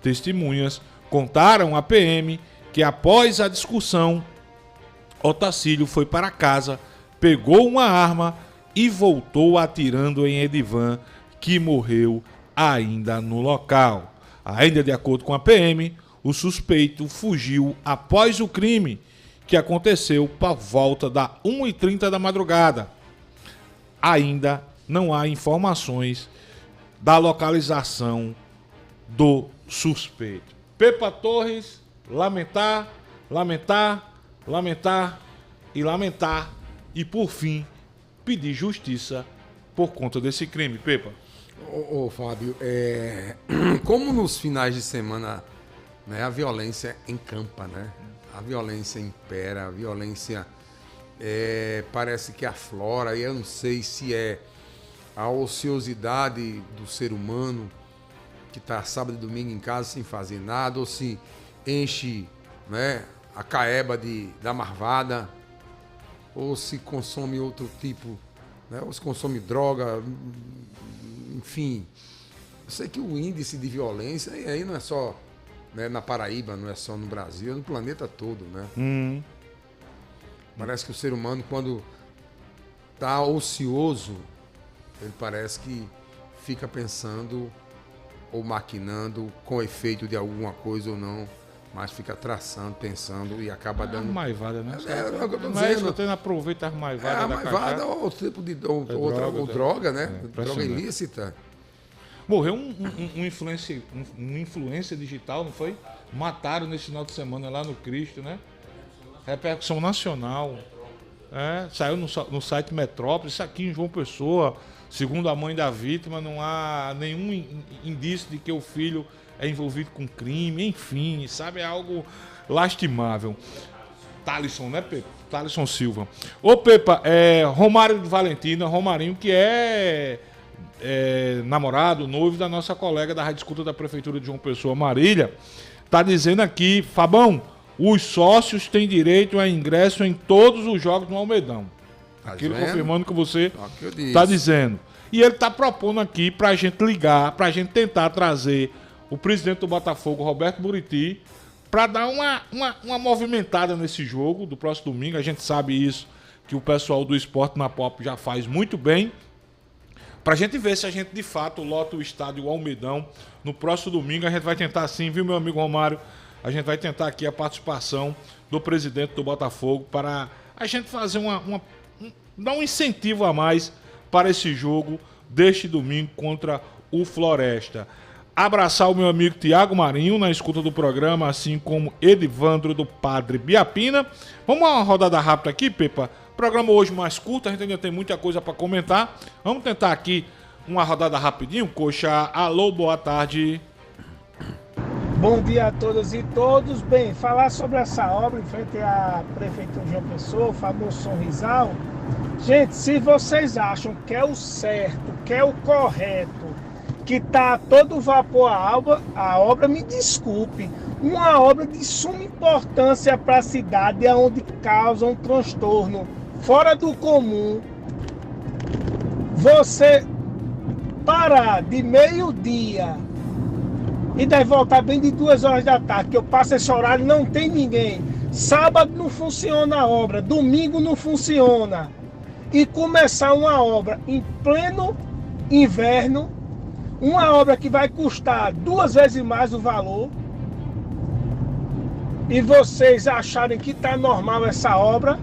Testemunhas contaram à PM que após a discussão, Otacílio foi para casa, pegou uma arma e voltou atirando em Edivan, que morreu ainda no local. Ainda de acordo com a PM, o suspeito fugiu após o crime, que aconteceu por volta da 1h30 da madrugada. Ainda não há informações da localização do suspeito. Pepa Torres, lamentar, e por fim, pedir justiça por conta desse crime. Pepa. Ô Fábio, como nos finais de semana, né, a violência encampa, né? A violência impera, a violência parece que aflora, e eu não sei se é a ociosidade do ser humano que está sábado e domingo em casa sem fazer nada, ou se enche, né, a caeba da marvada, ou se consome outro tipo, né, ou se consome droga, enfim. Eu sei que o índice de violência, e aí não é só, né, na Paraíba, não é só no Brasil, é no planeta todo, né? Parece que o ser humano, quando está ocioso, ele parece que fica pensando ou maquinando com efeito de alguma coisa ou não, mas fica traçando, pensando e acaba dando... Maivada, né? É o que eu tô Mas dizendo. você não aproveita as maivadas a da maivada ou tipo de droga, né? Droga ilícita. Morreu um influencer digital, não foi? Mataram nesse final de semana lá no Cristo, né? Repercussão nacional. Saiu no site Metrópole. Isso aqui em João Pessoa, segundo a mãe da vítima, não há nenhum indício de que o filho é envolvido com crime. Enfim, sabe? É algo lastimável. Thalisson, né, Pepa? Thalisson Silva. Ô, Pepa, Romário de Valentina, Romarinho, que é namorado, noivo da nossa colega da Rádio Escuta da Prefeitura de João Pessoa, Marília, tá dizendo aqui, Fabão, os sócios têm direito a ingresso em todos os jogos do Almedão. Aquilo confirmando que você tá dizendo. E ele tá propondo aqui pra gente ligar, pra gente tentar trazer o presidente do Botafogo, Roberto Buriti, pra dar uma movimentada nesse jogo do próximo domingo. A gente sabe isso, que o pessoal do Esporte na Pop já faz muito bem. Pra gente ver se a gente de fato lota o estádio Almedão no próximo domingo. A gente vai tentar sim, viu, meu amigo Romário? A gente vai tentar aqui a participação do presidente do Botafogo para a gente fazer dar um incentivo a mais para esse jogo deste domingo contra o Floresta. Abraçar o meu amigo Tiago Marinho na escuta do programa, assim como Edivandro do Padre Biapina. Vamos uma rodada rápida aqui, Pepa? Programa hoje mais curto, a gente ainda tem muita coisa para comentar. Vamos tentar aqui uma rodada rapidinho, Coxa. Alô, boa tarde. Bom dia a todas e todos. Bem, falar sobre essa obra em frente à Prefeitura de João Pessoa, o famoso Sorrisal. Gente, se vocês acham que é o certo, que é o correto, que tá todo vapor a obra, me desculpe. Uma obra de suma importância para a cidade, onde causa um transtorno fora do comum. Você parar de meio-dia e deve voltar bem de 2 horas da tarde, que eu passo esse horário, não tem ninguém. Sábado não funciona a obra, domingo não funciona. E começar uma obra em pleno inverno, uma obra que vai custar 2 vezes mais o valor, e vocês acharem que está normal essa obra,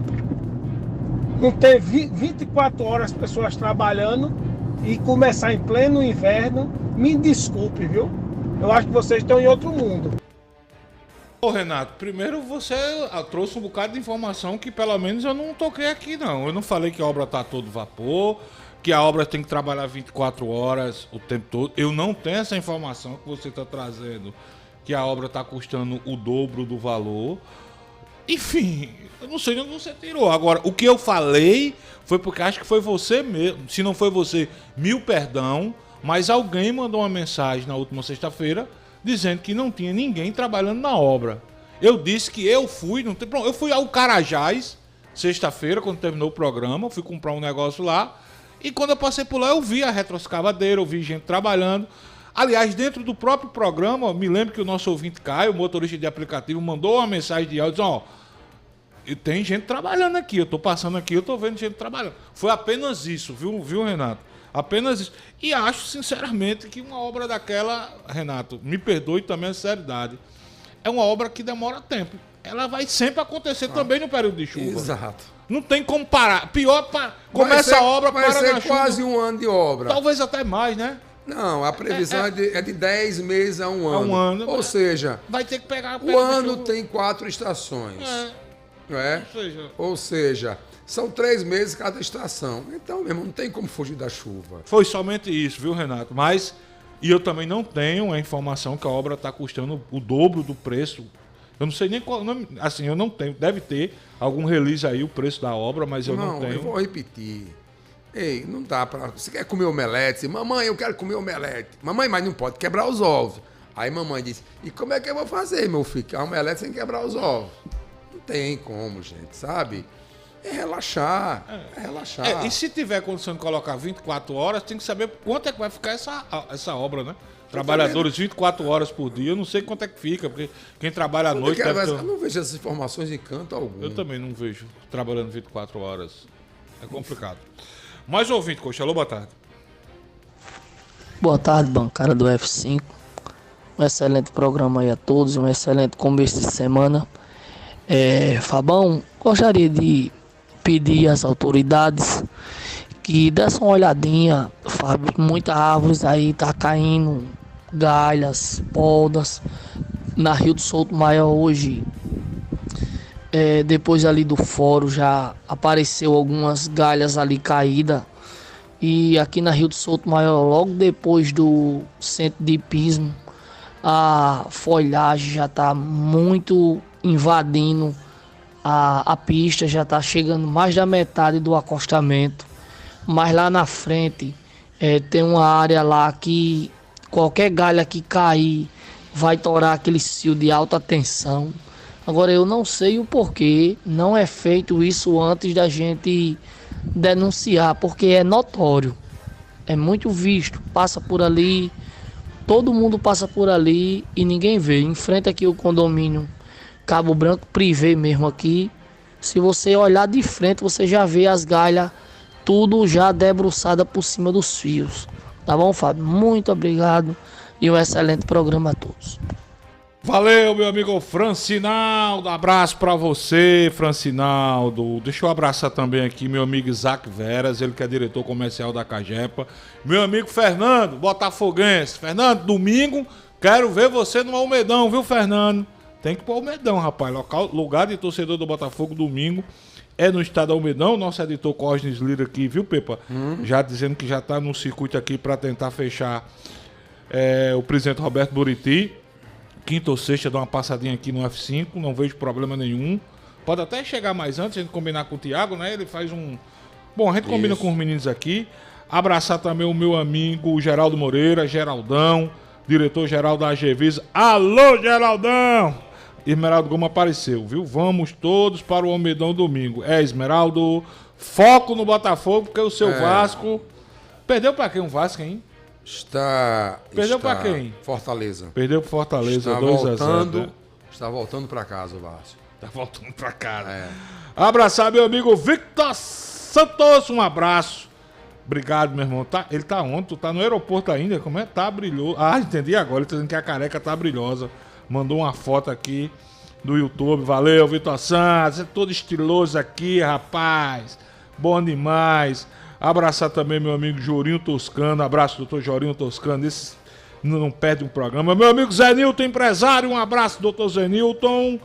não ter 24 horas pessoas trabalhando e começar em pleno inverno, me desculpe, viu? Eu acho que vocês estão em outro mundo. Ô Renato, primeiro você trouxe um bocado de informação que pelo menos eu não toquei aqui não. Eu não falei que a obra está a todo vapor, que a obra tem que trabalhar 24 horas o tempo todo. Eu não tenho essa informação que você está trazendo, que a obra está custando o dobro do valor. Enfim, eu não sei de onde você tirou. Agora, o que eu falei foi porque acho que foi você mesmo. Se não foi você, mil perdão, mas alguém mandou uma mensagem na última sexta-feira dizendo que não tinha ninguém trabalhando na obra. Eu disse que eu fui, eu fui ao Carajás sexta-feira, quando terminou o programa, fui comprar um negócio lá, e quando eu passei por lá eu vi a retroescavadeira, eu vi gente trabalhando. Aliás, dentro do próprio programa, me lembro que o nosso ouvinte Caio, motorista de aplicativo, mandou uma mensagem de áudio dizendo, tem gente trabalhando aqui, eu tô passando aqui, eu tô vendo gente trabalhando. Foi apenas isso, viu, Renato? Apenas isso. E acho, sinceramente, que uma obra daquela, Renato, me perdoe também a sinceridade, é uma obra que demora tempo. Ela vai sempre acontecer também no período de chuva. Exato. Não tem como parar. Pior, começa a obra, para na chuva. Vai ser quase um ano de obra. Talvez até mais, né? Não, a previsão é de 10 meses a um ano. Um ano. Ou seja, vai ter que pegar o ano tem 4 estações. Não é? Ou seja, são 3 meses cada estação. Então, mesmo, não tem como fugir da chuva. Foi somente isso, viu, Renato? Mas, e eu também não tenho a informação que a obra está custando o dobro do preço. Eu não sei nem qual. Assim, eu não tenho. Deve ter algum release aí, o preço da obra, mas eu não tenho. Eu vou repetir. Ei, não dá pra... Você quer comer omelete? Mamãe, eu quero comer omelete. Mamãe, mas não pode quebrar os ovos. Aí mamãe disse, e como é que eu vou fazer, meu filho? A omelete sem quebrar os ovos. Não tem como, gente, sabe? É relaxar. E se tiver condição de colocar 24 horas, tem que saber quanto é que vai ficar essa obra, né? Trabalhadores 24 horas por dia, eu não sei quanto é que fica, porque quem trabalha à noite... Eu não vejo essas informações em canto algum. Eu também não vejo trabalhando 24 horas. É complicado. Mais um ouvinte, Coxa. Alô, boa tarde. Boa tarde, bancada do F5. Um excelente programa aí a todos, um excelente começo de semana. Fabão, gostaria de pedir às autoridades que dessem uma olhadinha, Fábio, muitas árvores aí tá caindo, galhas, poldas, na Rio do Souto Maior hoje. Depois ali do fórum já apareceu algumas galhas ali caídas. E aqui na Rio do Souto Maior, logo depois do centro de hipismo, a folhagem já está muito invadindo a pista, já está chegando mais da metade do acostamento. Mas lá na frente tem uma área lá que qualquer galha que cair vai torar aquele fio de alta tensão. Agora eu não sei o porquê não é feito isso antes da gente denunciar, porque é notório, é muito visto, passa por ali, todo mundo passa por ali e ninguém vê. Em frente aqui o condomínio Cabo Branco Privé mesmo aqui, se você olhar de frente você já vê as galhas tudo já debruçada por cima dos fios. Tá bom, Fábio? Muito obrigado e um excelente programa a todos. Valeu, meu amigo Francinaldo. Abraço pra você, Francinaldo. Deixa eu abraçar também aqui meu amigo Isaac Veras, ele que é diretor comercial da Cagepa. Meu amigo Fernando, botafoguense. Fernando, domingo, quero ver você no Almedão, viu, Fernando? Tem que ir pro Almedão, rapaz. Lugar de torcedor do Botafogo, domingo. É no estado Almedão. Nosso editor Cosnes Lira aqui, viu, Pepa? Já dizendo que já tá no circuito aqui pra tentar fechar o presidente Roberto Buriti quinta ou sexta, dar uma passadinha aqui no F5, não vejo problema nenhum. Pode até chegar mais antes, a gente combinar com o Thiago, né? Ele faz um... Bom, a gente combina com os meninos aqui. Abraçar também o meu amigo Geraldo Moreira, Geraldão, diretor-geral da AGVIS. Alô, Geraldão! Esmeraldo Gomes apareceu, viu? Vamos todos para o Almedão domingo. Esmeraldo, foco no Botafogo, porque o seu Vasco... Perdeu pra quem um Vasco, hein? Perdeu pra quem? Fortaleza. Perdeu pro Fortaleza, 2-0. Está voltando pra casa o Vasco. Tá voltando pra casa. Abraçar meu amigo Victor Santos, um abraço. Obrigado, meu irmão. Ele tá onde? Tu tá no aeroporto ainda? Como é? Tá brilhoso. Ah, entendi agora. Ele tá dizendo que a careca tá brilhosa. Mandou uma foto aqui do YouTube. Valeu, Vitor Santos. É todo estiloso aqui, rapaz. Bom demais. Abraçar também meu amigo Jorinho Toscano. Abraço, doutor Jorinho Toscano. Esse não perde um programa. Meu amigo Zé Nilton, empresário. Um abraço, doutor Zé Nilton.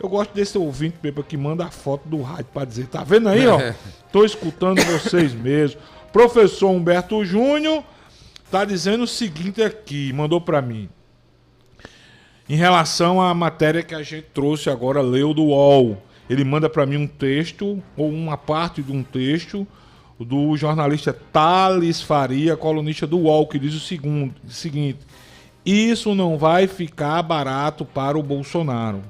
Eu gosto desse ouvinte, Pepa, que manda a foto do rádio pra dizer. Tá vendo aí, ó? Tô escutando vocês mesmo. Professor Humberto Júnior tá dizendo o seguinte aqui. Mandou pra mim. Em relação à matéria que a gente trouxe agora, leu do UOL. Ele manda pra mim um texto, ou uma parte de um texto, do jornalista Thales Faria, colunista do UOL, que diz o seguinte: isso não vai ficar barato para o Bolsonaro.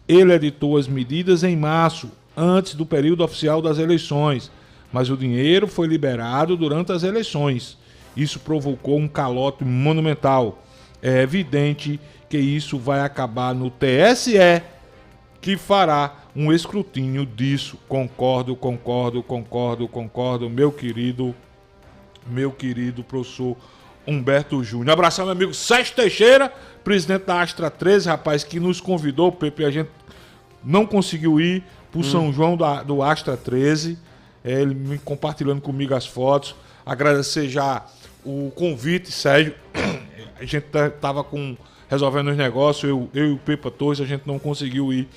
Ele editou as medidas em março, antes do período oficial das eleições, mas o dinheiro foi liberado durante as eleições. Isso provocou um calote monumental. É evidente que isso vai acabar no TSE, que fará um escrutínio disso. Concordo, meu querido professor Humberto Júnior. Abraçar meu amigo Sérgio Teixeira, presidente da Astra 13, rapaz, que nos convidou, Pepe, a gente não conseguiu ir pro São João do Astra 13, ele me compartilhando comigo as fotos. Agradecer já o convite, Sérgio. A gente tava resolvendo os negócios, eu e o Pepa Torres, a gente não conseguiu ir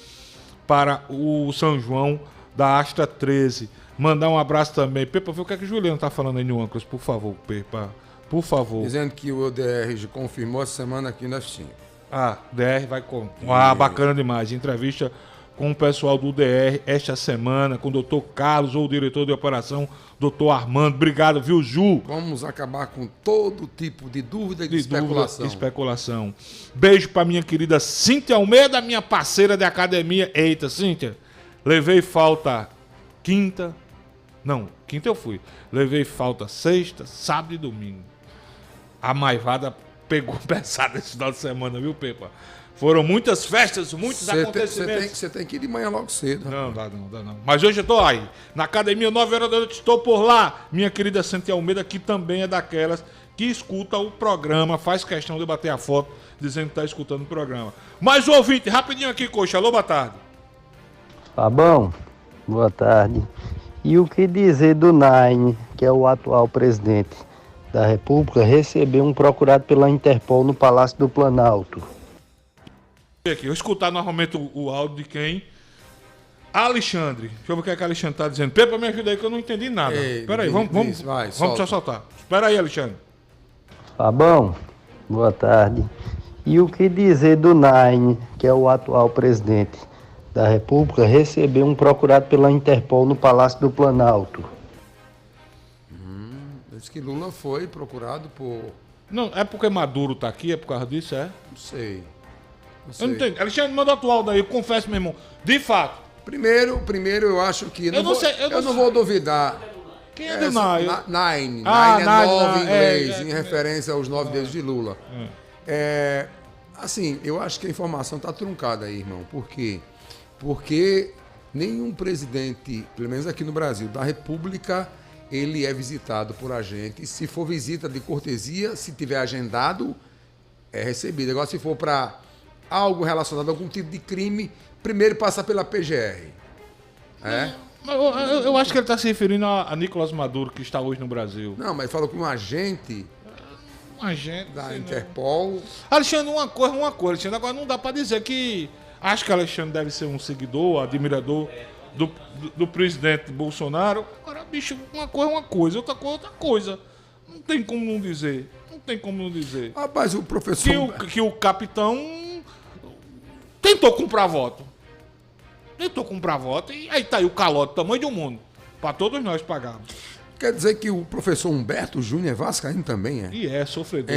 para o São João da Astra 13. Mandar um abraço também. Pepa, vê o que é que o Juliano tá falando aí no âncora, por favor, Pepa. Por favor. Dizendo que o DR confirmou essa semana aqui no F5. Ah, DR vai com. Ah, bacana demais. Entrevista com o pessoal do DR esta semana, com o doutor Carlos, ou o diretor de operação, doutor Armando. Obrigado, viu, Ju? Vamos acabar com todo tipo de dúvida e de especulação. Especulação. Beijo pra minha querida Cíntia Almeida, minha parceira de academia. Eita, Cíntia, levei falta quinta eu fui. Levei falta sexta, sábado e domingo. A maivada pegou pesada esse final de semana, viu, Pepa? Foram muitas festas, muitos acontecimentos. Você tem que ir de manhã logo cedo. Não, dá não. Mas hoje eu tô aí, na academia 9 horas da noite, estou por lá. Minha querida Cíntia Almeida, que também é daquelas que escuta o programa, faz questão de bater a foto, dizendo que tá escutando o programa. Mais um ouvinte, rapidinho aqui, coxa. Alô, boa tarde. Fabão, boa tarde. E o que dizer do Nine, que é o atual presidente da República, recebeu um procurado pela Interpol no Palácio do Planalto? Aqui, eu escutar novamente o áudio de quem? Alexandre. Deixa eu ver o que é que Alexandre tá dizendo. Pepa, me ajuda aí que eu não entendi nada. Espera aí, vamos só soltar. Espera aí, Alexandre. Fabão, boa tarde. E o que dizer do Nine, que é o atual presidente da República, recebeu um procurado pela Interpol no Palácio do Planalto? Diz que Lula foi procurado por... Não, é porque Maduro tá aqui, é por causa disso, é? Não sei. Eu não entendo. Alexandre, manda atual daí, eu confesso, meu irmão. De fato. Primeiro eu acho que... Eu não vou duvidar. Quem é do Nine? Nine. Nine é 9 em inglês, em referência aos 9 dedos de Lula. Assim, eu acho que a informação tá truncada aí, irmão. Por quê? Porque nenhum presidente, pelo menos aqui no Brasil, da República, ele é visitado por agente. Se for visita de cortesia, se tiver agendado, é recebido. Agora, se for para algo relacionado a algum tipo de crime, primeiro passa pela PGR. Eu acho que ele está se referindo a Nicolás Maduro, que está hoje no Brasil. Não, mas falou que um agente da Interpol... Alexandre, uma coisa, Alexandre. Agora não dá para dizer que... Acho que Alexandre deve ser um seguidor, admirador do presidente Bolsonaro. Agora, bicho, uma coisa, outra coisa. Não tem como não dizer. Rapaz, o professor... Que o capitão tentou comprar voto. E aí tá aí o calote, tamanho do mundo. Pra todos nós pagarmos. Quer dizer que o professor Humberto Júnior é vascaíno também, é? E é sofredor.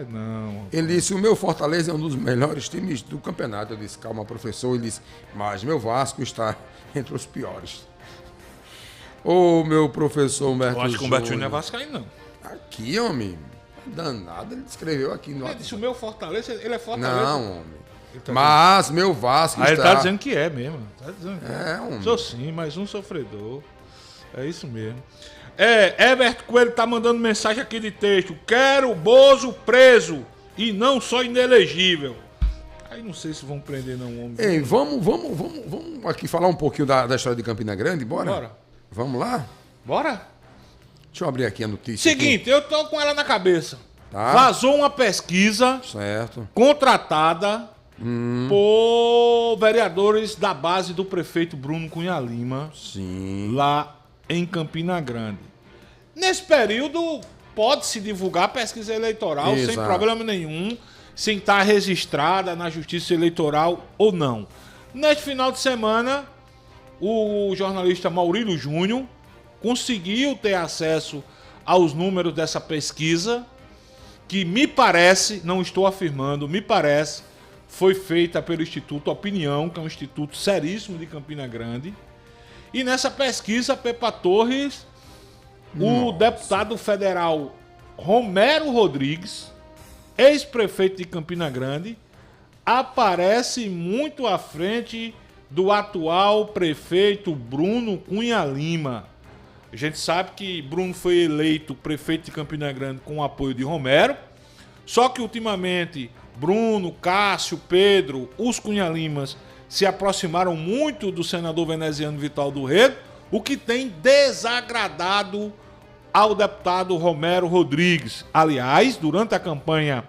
Não. Ele disse, o meu Fortaleza é um dos melhores times do campeonato. Eu disse, calma, professor. Ele disse, mas meu Vasco está entre os piores. Ô, meu professor Humberto Júnior. Eu acho que o Humberto Júnior não é vascaíno, não. Aqui, homem. Danado, ele escreveu aqui no... Ele disse, o meu Fortaleza, ele é Fortaleza. Não, homem. Mas meu Vasco está... Ele tá dizendo que é mesmo. Tá dizendo que homem. Sou sim, mas um sofredor. É isso mesmo. Herbert Coelho tá mandando mensagem aqui de texto. Quero Bozo preso e não só inelegível. Aí não sei se vão prender não, homem. Ei, vamos aqui falar um pouquinho da história de Campina Grande, bora? Vamos lá? Bora? Deixa eu abrir aqui a notícia. Seguinte, eu tô com ela na cabeça. Tá. Vazou uma pesquisa contratada por vereadores da base do prefeito Bruno Cunha Lima. Sim. Lá em Campina Grande. Nesse período, pode-se divulgar pesquisa eleitoral sem problema nenhum, sem estar registrada na Justiça Eleitoral ou não. Neste final de semana, o jornalista Maurílio Júnior conseguiu ter acesso aos números dessa pesquisa, que me parece, não estou afirmando, me parece, foi feita pelo Instituto Opinião, que é um instituto seríssimo de Campina Grande. E nessa pesquisa, Pepa Torres, o deputado federal Romero Rodrigues, ex-prefeito de Campina Grande, aparece muito à frente do atual prefeito Bruno Cunha Lima. A gente sabe que Bruno foi eleito prefeito de Campina Grande com o apoio de Romero, só que ultimamente Bruno, Cássio, Pedro, os Cunha Limas se aproximaram muito do senador veneziano Vital do Rego, o que tem desagradado ao deputado Romero Rodrigues. Aliás, durante a campanha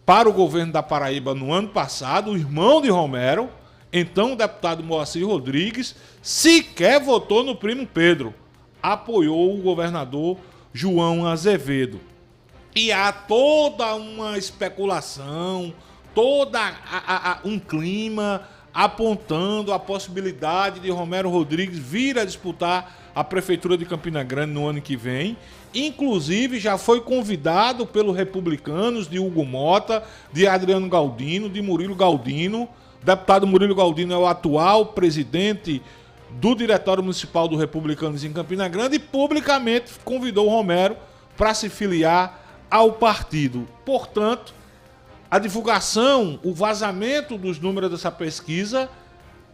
para o governo da Paraíba no ano passado, o irmão de Romero, então o deputado Moacir Rodrigues, sequer votou no primo Pedro, apoiou o governador João Azevedo. E há toda uma especulação, um clima apontando a possibilidade de Romero Rodrigues vir a disputar a Prefeitura de Campina Grande no ano que vem. Inclusive, já foi convidado pelos republicanos de Hugo Mota, de Adriano Galdino, de Murilo Galdino. O deputado Murilo Galdino é o atual presidente do Diretório Municipal do Republicanos em Campina Grande e publicamente convidou o Romero para se filiar ao partido. Portanto, a divulgação, o vazamento dos números dessa pesquisa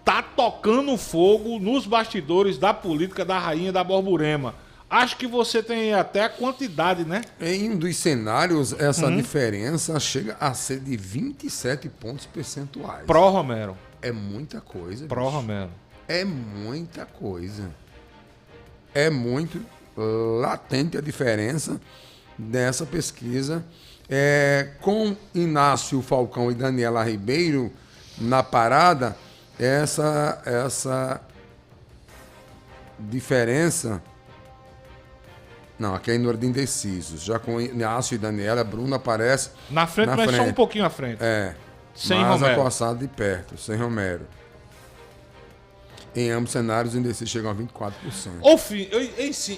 está tocando fogo nos bastidores da política da Rainha da Borborema. Acho que você tem até a quantidade, né? Em um dos cenários, essa diferença chega a ser de 27 pontos percentuais. Pró-Romero. É muita coisa. Pró-Romero. É muita coisa. É muito latente a diferença dessa pesquisa. Com Inácio Falcão e Daniela Ribeiro na parada, essa diferença... Não, aqui é em número de indecisos. Já com Inácio e Daniela, Bruno aparece na frente, mas só um pouquinho à frente. Sem mas Romero. acossado de perto, sem Romero. Em ambos cenários, os indecisos chegam a 24%.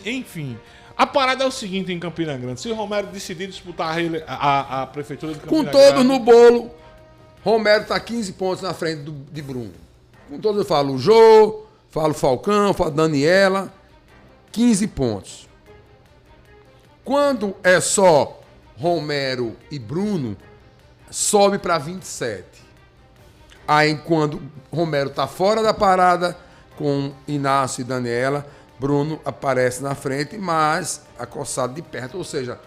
Enfim, a parada é o seguinte em Campina Grande. Se Romero decidir disputar a Prefeitura de Campina Grande... Com todos no bolo, Romero está 15 pontos na frente de Bruno. Com todos eu falo Jô, falo Falcão, falo Daniela, 15 pontos. Quando é só Romero e Bruno, sobe para 27. Aí, quando Romero está fora da parada, com Inácio e Daniela, Bruno aparece na frente, mas acossado de perto. Ou seja,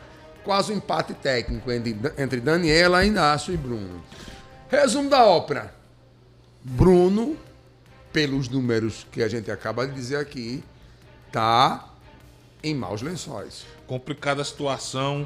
quase um empate técnico entre Daniela, Inácio e Bruno. Resumo da ópera. Bruno, pelos números que a gente acaba de dizer aqui, está em maus lençóis. Complicada a situação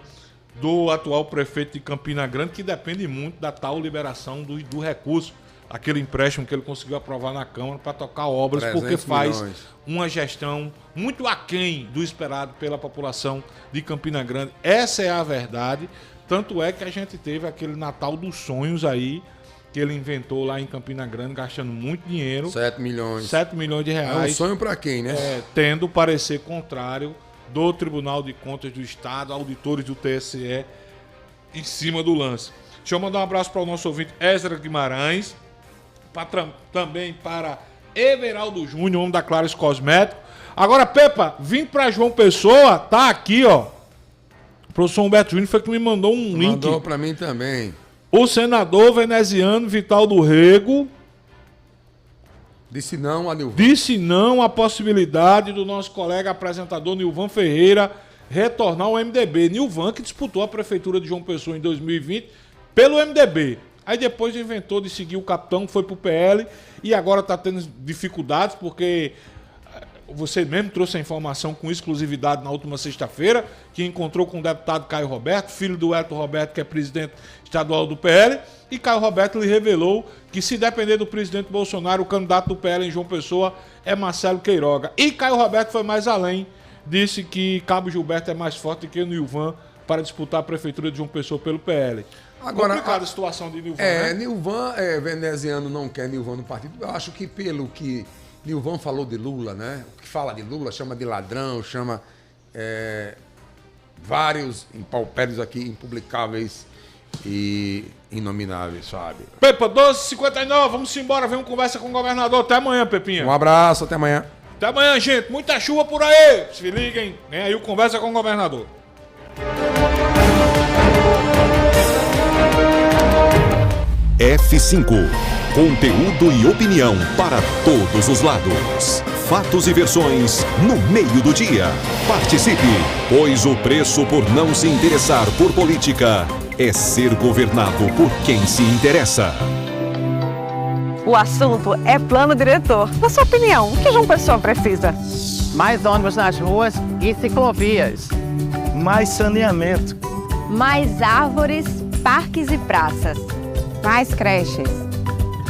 do atual prefeito de Campina Grande, que depende muito da tal liberação do recurso, aquele empréstimo que ele conseguiu aprovar na Câmara para tocar obras, porque faz uma gestão muito aquém do esperado pela população de Campina Grande. Essa é a verdade. Tanto é que a gente teve aquele Natal dos sonhos aí que ele inventou lá em Campina Grande, gastando muito dinheiro. 7 milhões. 7 milhões de reais. É um sonho para quem, né? Tendo parecer contrário do Tribunal de Contas do Estado, auditores do TSE em cima do lance. Deixa eu mandar um abraço para o nosso ouvinte Ezra Guimarães, também para Everaldo Júnior, homem da Clares Cosmético. Agora, Pepa, vim para João Pessoa, tá aqui, ó. O professor Humberto Júnior foi que me mandou um link. Mandou para mim também. O senador veneziano Vital do Rego disse não a Nilvan. Disse não à possibilidade do nosso colega apresentador Nilvan Ferreira retornar ao MDB. Nilvan que disputou a prefeitura de João Pessoa em 2020 pelo MDB. Aí depois inventou de seguir o capitão, foi pro PL e agora está tendo dificuldades porque você mesmo trouxe a informação com exclusividade na última sexta-feira, que encontrou com o deputado Caio Roberto, filho do Elton Roberto, que é presidente estadual do PL, e Caio Roberto lhe revelou que se depender do presidente Bolsonaro, o candidato do PL em João Pessoa é Marcelo Queiroga. E Caio Roberto foi mais além, disse que Cabo Gilberto é mais forte que o Nilvan para disputar a prefeitura de João Pessoa pelo PL. Agora, complicada a situação de Nilvan, né? Nilvan veneziano não quer Nilvan no partido. Eu acho que pelo que Nilvan falou de Lula, né? O que fala de Lula chama de ladrão, chama vários impaupérios aqui, impublicáveis e inomináveis, sabe? Pepa, 12h59, vamos embora, vem uma conversa com o governador. Até amanhã, Pepinha. Um abraço, até amanhã. Até amanhã, gente. Muita chuva por aí. Se liguem, vem aí o Conversa com o Governador. F5. Conteúdo e opinião para todos os lados. Fatos e versões no meio do dia. Participe, pois o preço por não se interessar por política é ser governado por quem se interessa. O assunto é plano diretor. Na sua opinião, o que João Pessoa precisa? Mais ônibus nas ruas e ciclovias. Mais saneamento. Mais árvores, parques e praças. Mais creches.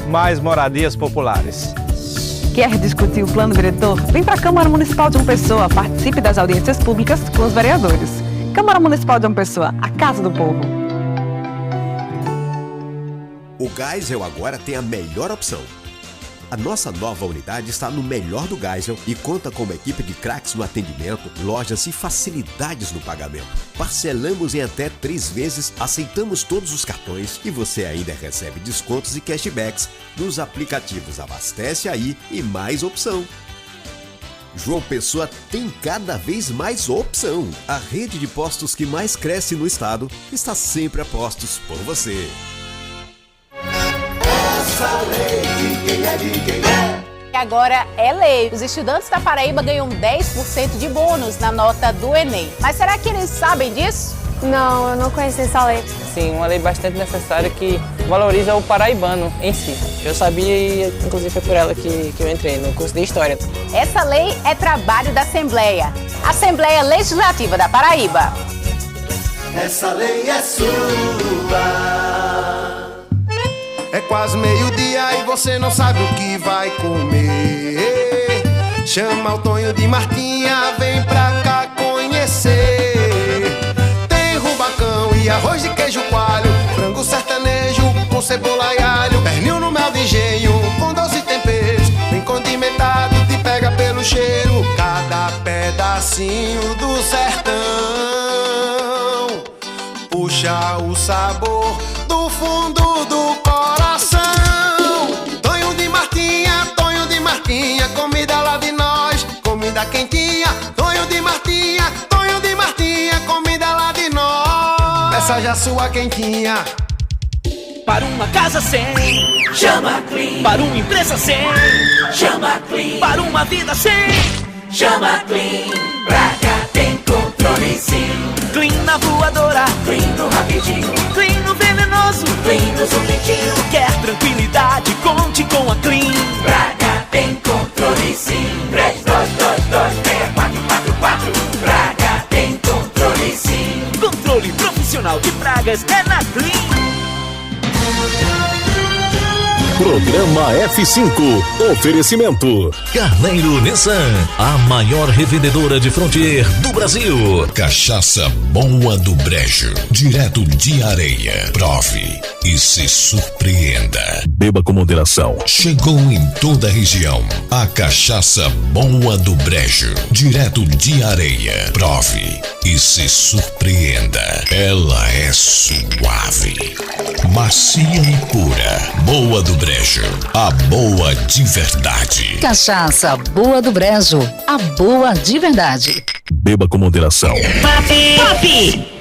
Mais moradias populares. Quer discutir o plano diretor? Vem para a Câmara Municipal de João Pessoa. Participe das audiências públicas com os vereadores. Câmara Municipal de João Pessoa, a Casa do Povo. O Geisel agora tem a melhor opção. A nossa nova unidade está no melhor do Geisel e conta com uma equipe de craques no atendimento, lojas e facilidades no pagamento. Parcelamos em até 3 vezes, aceitamos todos os cartões e você ainda recebe descontos e cashbacks nos aplicativos Abastece Aí e Mais Opção. João Pessoa tem cada vez mais opção. A rede de postos que mais cresce no estado está sempre a postos por você. E agora é lei. Os estudantes da Paraíba ganham 10% de bônus na nota do Enem. Mas será que eles sabem disso? Não, eu não conheci essa lei. Sim, uma lei bastante necessária que valoriza o paraibano em si. Eu sabia e, inclusive, foi por ela que eu entrei no curso de História. Essa lei é trabalho da Assembleia. Assembleia Legislativa da Paraíba. Essa lei é sua. É quase meio-dia e você não sabe o que vai comer. Chama o Tonho de Martinha, vem pra cá conhecer. Tem rubacão e arroz de queijo coalho, frango sertanejo com cebola e alho, pernil no mel de engenho com doce temperos, bem condimentado, te pega pelo cheiro. Cada pedacinho do sertão puxa o sabor do fundo do coração. Tonho de Martinha, comida lá de nós, comida quentinha. Tonho de Martinha, comida lá de nós. Peça já sua quentinha. Para uma casa sem, chama Clean. Para uma empresa sem, chama Clean. Para uma vida sem, chama Clean. Pra cá tem controle sim. Clean na voadora, Clean no rapidinho, Clean no venenoso, Clean no zumbitinho. Quer tranquilidade, conte com a Clean. Pra cá tem controle sim. 32226444. Pra cá tem controle sim. Controle profissional de pragas é na Clean. Programa F5. Oferecimento Carneiro Nissan, a maior revendedora de Frontier do Brasil. Cachaça Boa do Brejo, direto de Areia. Prove e se surpreenda. Beba com moderação. Chegou em toda a região a cachaça boa do Brejo, direto de Areia. Prove e se surpreenda. Ela é suave, macia e pura. Boa do Brejo, a boa de verdade. Cachaça Boa do Brejo, a boa de verdade. Beba com moderação. Pop!